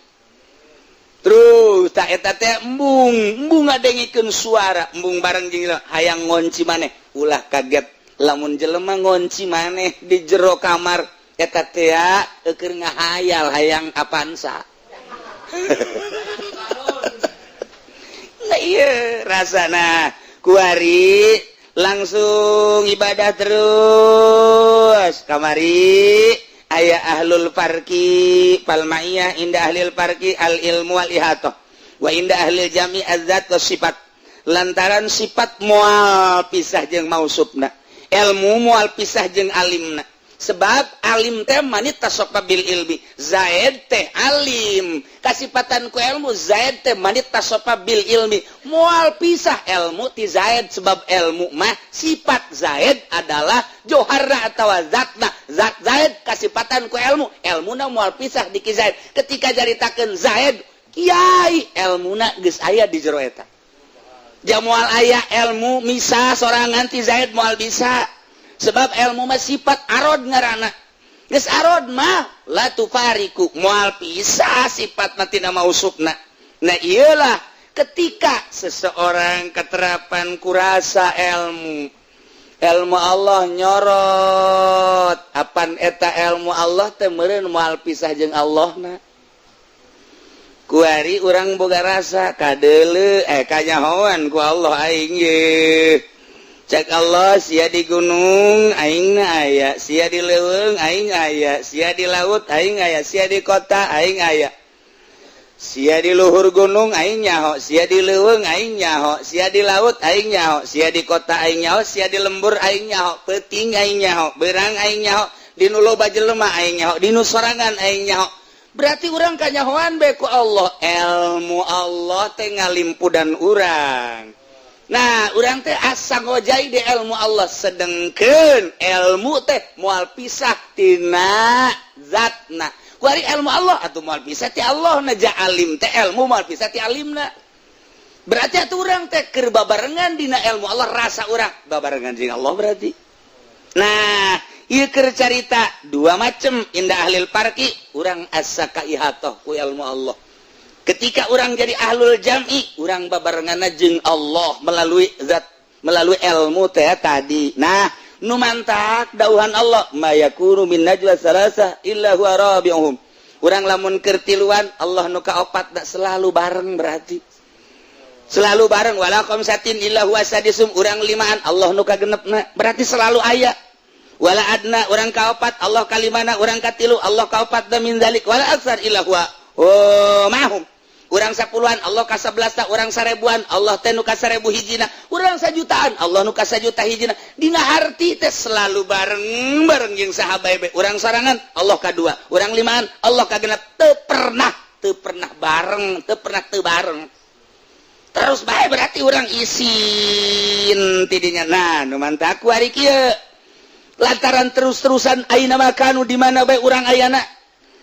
terus tak eta teh embung ngadengikeun suara embung bareng jeung hayang ngonci maneh ulah kaget lamun jelema ngonci maneh di jero kamar eta teh keur ngahayal hayang apansa nah ieu rasana kuari langsung ibadah terus kamari aya ahlul farqi fal ma'iyah inda ahlil farqi al ilmu wal ihatah wa inda ahlil jami' az-zat was sifat lantaran sifat moal pisah jeung mausufna ilmu moal pisah jeung alimna sebab alim teh manit tasofa bil ilmi zaid teh alim kasipatan ku ilmu zaid teh manit tasofa bil ilmi moal pisah ilmu ti zaid sebab ilmu mah sifat zaid adalah joharna atawa zatna zat zaid kasipatan ku ilmu ilmuna moal pisah di ki zaid ketika jaritakeun zaid kiai ilmuna geus aya di jero eta jamual aya ilmu misah sorangan ti zaid moal bisa sebab ilmu mah sifat arod ngaranna geus arod mah la tufariku moal pisah sifat mah tina mausufna nah iyalah ketika seseorang keterapan kurasa ilmu Allah nyorot apan eta ilmu Allah teh meureun moal pisah jeung Allahna kuari urang boga rasa kadeuleu kanyahoan ku Allah aing ye cek Allah sia di gunung aingna aya sia di leuweung aing aya sia di laut aing aya sia di kota aing aya sia di luhur gunung aing nyaho sia di leuweung aing nyaho sia di laut aing nyaho sia di kota aing nyaho sia di lembur aing nyaho peuting aing nyaho beurang aing nyaho dinu loba jelema aing nyaho dinu sorangan aing nyaho berarti urang kanyahoan bae ku Allah ilmu Allah teh ngalimpudan urang. Nah, urang teh asa ngojai di ilmu Allah sedengkeun ilmu teh moal pisah tina zatna. Kuari ilmu Allah atuh moal pisah ti Allah na ja alim teh ilmu moal pisah ti alimna. Berarti atuh urang teh keur babarengan dina ilmu Allah rasa urang babarengan jeung Allah berarti. Nah, ieu keur carita dua macem indah ahlil parqi urang asa ka ihatoh ku ilmu Allah. Ketika orang jadi ahlul jam'i, orang babarenganna jeung Allah melalui zat, melalui ilmu teh tadi. Nah, nu mantak dauhan Allah, ma yakunu min najwa salasa illa huwa rabi'uhum. Urang lamun keur tiluan, Allah nu kaopat da selalu bareng berarti. Selalu bareng wala khamsatin illa huwa sadisum, urang limaan Allah nu kagenepna, berarti selalu aya. Wala adna urang kaopat, Allah kalimana, urang katilu, Allah kaopat da min zalik, wala aksar illa huwa mahum. Urang 10-an Allah ka 11, urang 1000-an Allah teh nu ka 1000 hijina, urang 1 jutaan Allah nu ka 1 juta hijina. Dina harti teh selalu bareng jeung sahabat. Urang sorangan Allah ka 2, urang 5-an Allah ka 6, teu pernah bareng, teu bareng. Terus bae berarti urang isin tidinya. Nah, nu mantap ku ari kieu. Lantaran terus-terusan ayeuna makanu di mana bae urang ayana.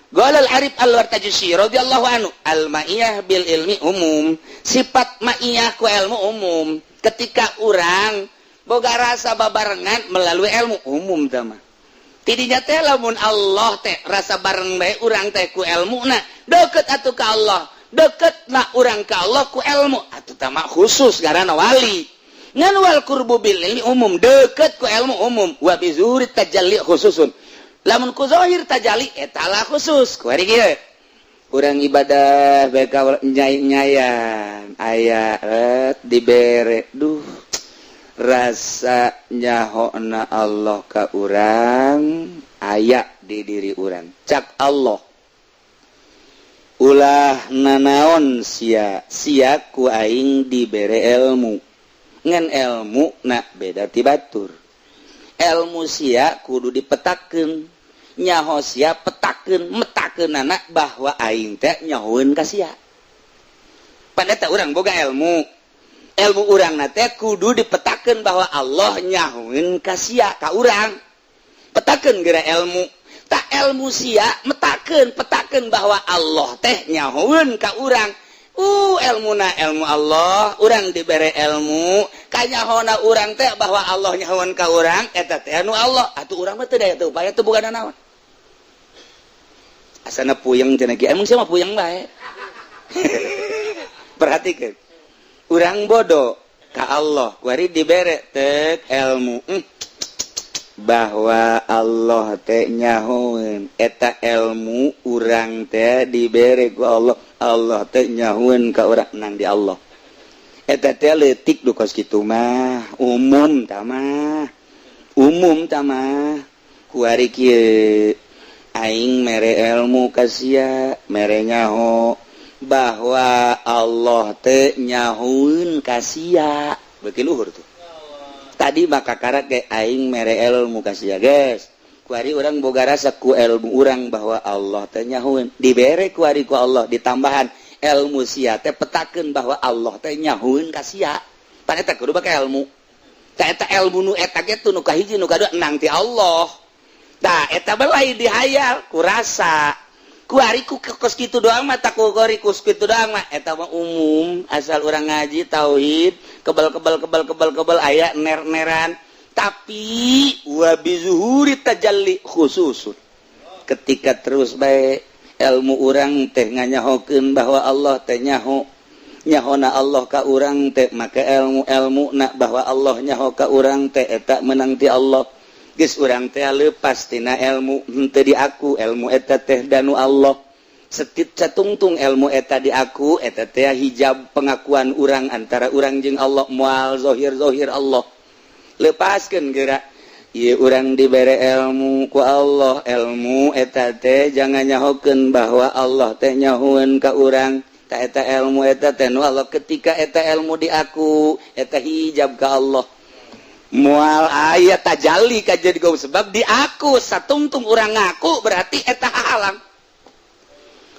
Qala al-Arif al-Wartajusi radhiyallahu anhu al-ma'iyah bil ilmi umum sifat ma'iyah ku ilmu umum ketika urang boga rasa babarengan melalui ilmu umum tah mah tidinya teh lamun Allah teh rasa bareng bae urang teh ku ilmuna deukeut atuh ka Allah deuketna urang ka Allah ku ilmu atuh tah mah khusus garana wali ngan wal qurbu bil ilmi umum deukeut ku ilmu umum wa bi zuhuri tajalli khususun lamun ku zahir tajali eta lah khusus kuari kieu urang ibadah bae ka nyayan aya dibere duh rasa nyahona Allah ka urang aya di diri urang cak Allah ulah nanaon sia ku aing dibere ilmu ngan ilmu na beda ti batur ilmu sia kudu dipetakeun nyaho sia petakeun metakeunana bahwa aing teh nyahoeun ka sia pada teh urang boga ilmu urangna teh kudu dipetakeun bahwa Allah nyahoeun ka sia ka urang petakeun geura ilmu tak ilmu sia petakeun bahwa Allah teh nyahoeun ka urang ilmuna ilmu Allah urang dibere ilmu kanyahona urang teh bahwa Allah nyahoeun ka urang eta teh anu Allah atuh urang mah teu daya teu upaya teu boga naon asana puyeng cenah kieu emang sia mah puyeng bae perhatikeun urang bodoh ka Allah kuari dibere teu ilmu bahwa Allah teh nyahoeun eta ilmu urang teh dibere ku Allah teh nyahoeun ka urang nang di Allah eta teh leutik du kos kitu mah umum tah mah ku ari kieu aing mere ilmu kasia mere nyaho bahwa Allah teh nyahueun kasia beuki luhur tuh tadi maka karak ge aing mere ilmu kasia guys kuari urang boga rasa ku ilmu urang bahwa Allah teh nyahueun dibere kuari ku Allah ditambahan ilmu sia teh petakeun bahwa Allah teh nyahueun kasia pan eta kudu bake ilmu ta eta ilmu nu eta ge tu nu kahiji nu kadua enang ti Allah. Tah eta belai dihayal kurasa kuari ku kos kitu doang mah tak kuari kus kitu doang mah eta mah umum asal urang ngaji tauhid kebal aya ner-neran tapi wa bizuhuri tajalli khususun ketika terus bae ilmu urang teh nganyahokeun bahwa Allah teh nyahona Allah ka urang teh maka ilmu na bahwa Allah nyaho ka urang teh eta menang ti Allah. Geus urang teh leupas tina ilmu henteu di aku ilmu eta teh danu Allah setit catungtung ilmu eta di aku eta teh hijab pengakuan urang antara urang jeung Allah moal zahir Allah lepaskeun geura ieu urang dibere ilmu ku Allah ilmu eta teh jangan nyahokeun bahwa Allah teh nyahoeun ka urang ta eta ilmu eta teh nu Allah ketika eta ilmu di aku eta hijab ka Allah mual ayat tajalli ka jadi gau sebab di aku satungtung urang ngaku berarti eta halang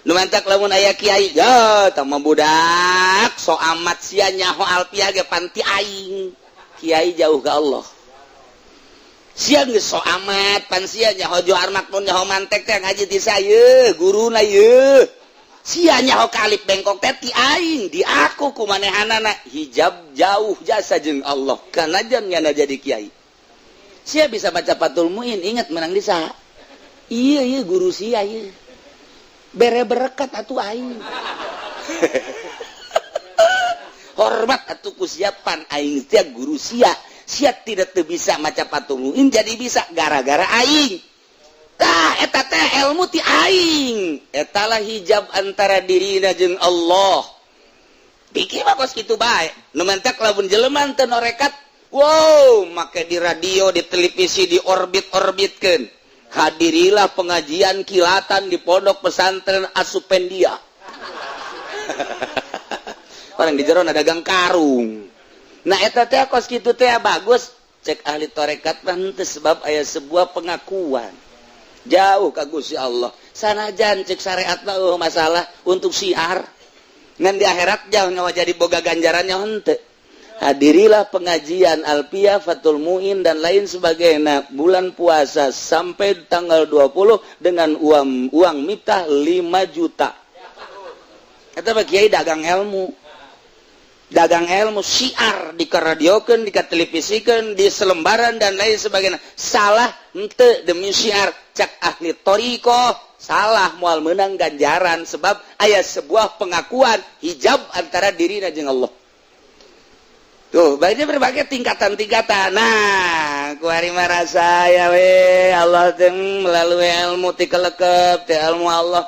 nu mantak lamun aya kiai ya tah mah budak so amat sia nyaho alpiah ge panti aing kiai jauh ka Allah sia geus so amat pan sia nyaho johar makmun nyaho mantek teh ngaji ti saeu guruna yeuh sia nyaho kalip bengkok teh ti aing di aku kumanehanana hijab jauh jasa jeung Allah kana jangan jadi kiai sia bisa baca Fathul Muin ingat menang di saha ieu guru sia ieu bere berkat atuh aing hormat atuh kusiapan aing teh guru sia tidak teu bisa maca Fathul Muin jadi bisa gara-gara aing. Tah eta teh ilmu ti aing eta lah hijab antara dirina jeung Allah pikir mah kos kitu bae nu mentek lamun jelema teu norekat wow make di radio di televisi di orbitkeun hadirilah pengajian kilatan di pondok pesantren Asupendia orang di jero dagang karung nah eta teh kos kitu teh bagus cek ahli tarekat mah henteu sebab aya sebuah pengakuan jauh ka Gusti Allah sanajan cek syariat mah masalah untuk syiar ngan di akhirat jauh nyawa jadi boga ganjarannya henteu hadirilah pengajian alfiah Fathul Muin dan lain sebagainya bulan puasa sampai tanggal 20 dengan uang mitah 5 juta eta mah kiai dagang ilmu syiar dikaradiokeun dikatelevisikeun di selembaran dan lain sebagainya salah henteu demi syiar cak ahli thariqah salah moal meunang ganjaran sebab aya sebuah pengakuan hijab antara dirina jeung Allah tuh banyak berbagai tingkatan-tingkatan nah kuari marasa ya we Allah teh melalui ilmu ti kelekep ti ilmu Allah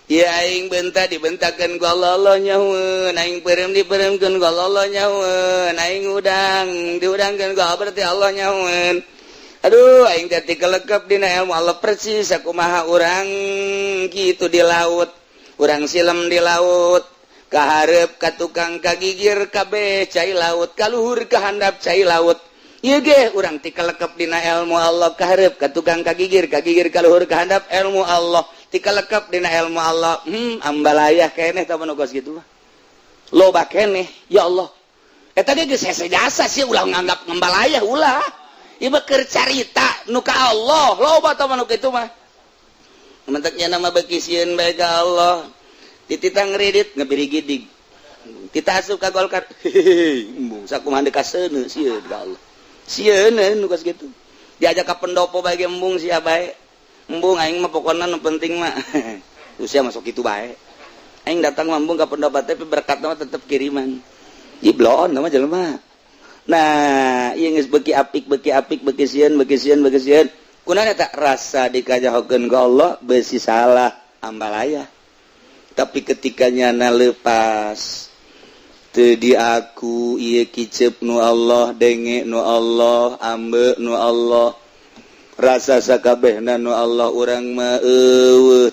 ya aing benta dibentakeun ku Allah nyahueun aing peureum dipeureumkeun ku Allah nyahueun aing udang diudangkeun ku berarti Allah nyahueun aduh aing teh kelekep dina ilmu Allah persis sakumaha urang kitu di laut urang silem di laut kahareup ka tukang kagigir kabeh cai laut kaluhur ka handap cai laut ieu ge urang ti kelekep dina ilmu Allah kahareup ka tukang kagigir kaluhur ka handap ilmu Allah tika lekep dina ilmu Allah ambalayah keneh tah manungkos kitu mah loba keneh ya Allah eta ge geus hese jasa sih ulah nganggap ngambalayah ulah ieu mah keur carita nu ka Allah loba tah manu kitu mah mentek nya nama beuki sieun bae ka Allah titita ngridit ngebiri gidig tita asup ka Golkar embung sakumaha deuk kaseuneu sieun ka Allah sieun nu kos kitu diajak ka pendopo bae embung sia bae embung aing mah pokona nu penting mah usia masuk kitu bae aing datang embung ka pendopo tapi berkatna mah tetep kiriman iblon mah jelema nah ieu geus beuki apik beuki sieun kunaon eta rasa dikajahokeun ka Allah beusi salah ambalayah tapi ketika nyana leupas teu di aku ieu kicep nu Allah denge nu Allah ambe nu Allah rasa sakabehna nu Allah urang mah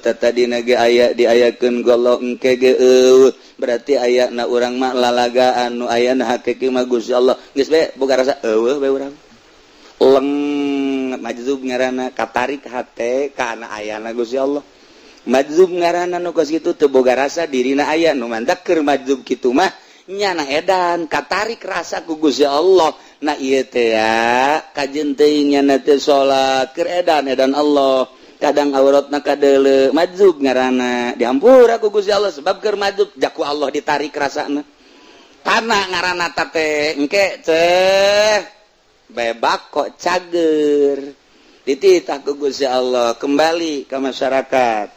tadi nage aya diayakeun ku Allah engke ge berarti ayana urang mah lalagaan nu ayana hakiki mah Gusti Allah geus bae boga rasa bae urang leng majzub ngaranna katarik hate kana ayana Gusti Allah majzub ngaranna nu kos kitu teu boga rasa dirina aya nu mandak keur majzub kitu mah nyana edan katarik rasa ku Gusti Allah. Nah ieu teh ya kajen teuing nyana teh salat keur edan Allah kadang auratna kadeuleu majzub ngaranna dihampura ku Gusti Allah sebab keur majzub jaku Allah ditarik rasana kana ngaranna teh engke teh bebak kok cager dititah ku Gusti Allah kembali ke masyarakat.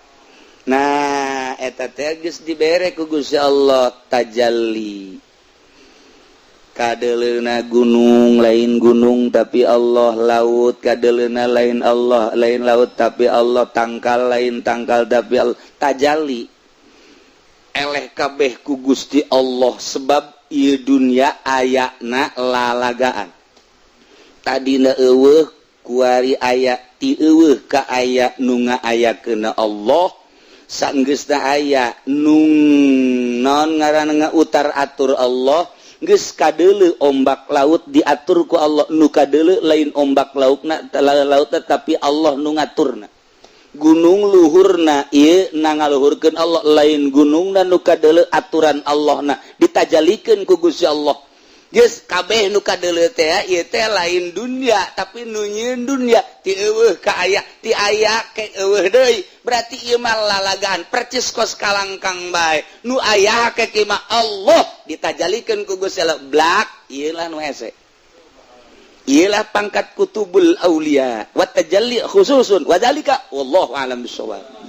Nah eta teh geus dibere ku Gusti Allah tajalli kadeleuna gunung lain gunung tapi Allah laut kadeleuna lain Allah lain laut tapi Allah tangkal lain tangkal tapi Allah tajalli eleh kabeh ku Gusti Allah sebab ieu dunya ayana lalagaan tadina eueuh kuari aya ti eueuh ka aya nu ngaayakeun Allah sanggeusna aya nung naon ngaranna utar atur Allah geus kadeuleu ombak laut diatur ku Allah nu kadeuleu lain ombak lautna tapi Allah nu ngaturna gunung luhurna ieu nangaluhurkeun Allah lain gunungna nu kadeuleu aturan Allahna ditajallikeun ku Gusti Allah geus kabeh nu kadeuleu teh ieu teh lain dunya tapi nu nyieun dunya ti eueuh ka aya ti aya ke eueuh deui berarti ieu mah lalagaan percis kos kalangkang bae nu aya hakiki mah Allah ditajallikeun ku Gusti Allah blak ieu lah nu hese ieu lah pangkat kutubul aulia wa tajalli khususun wa zalika wallahu a'lam bissawab.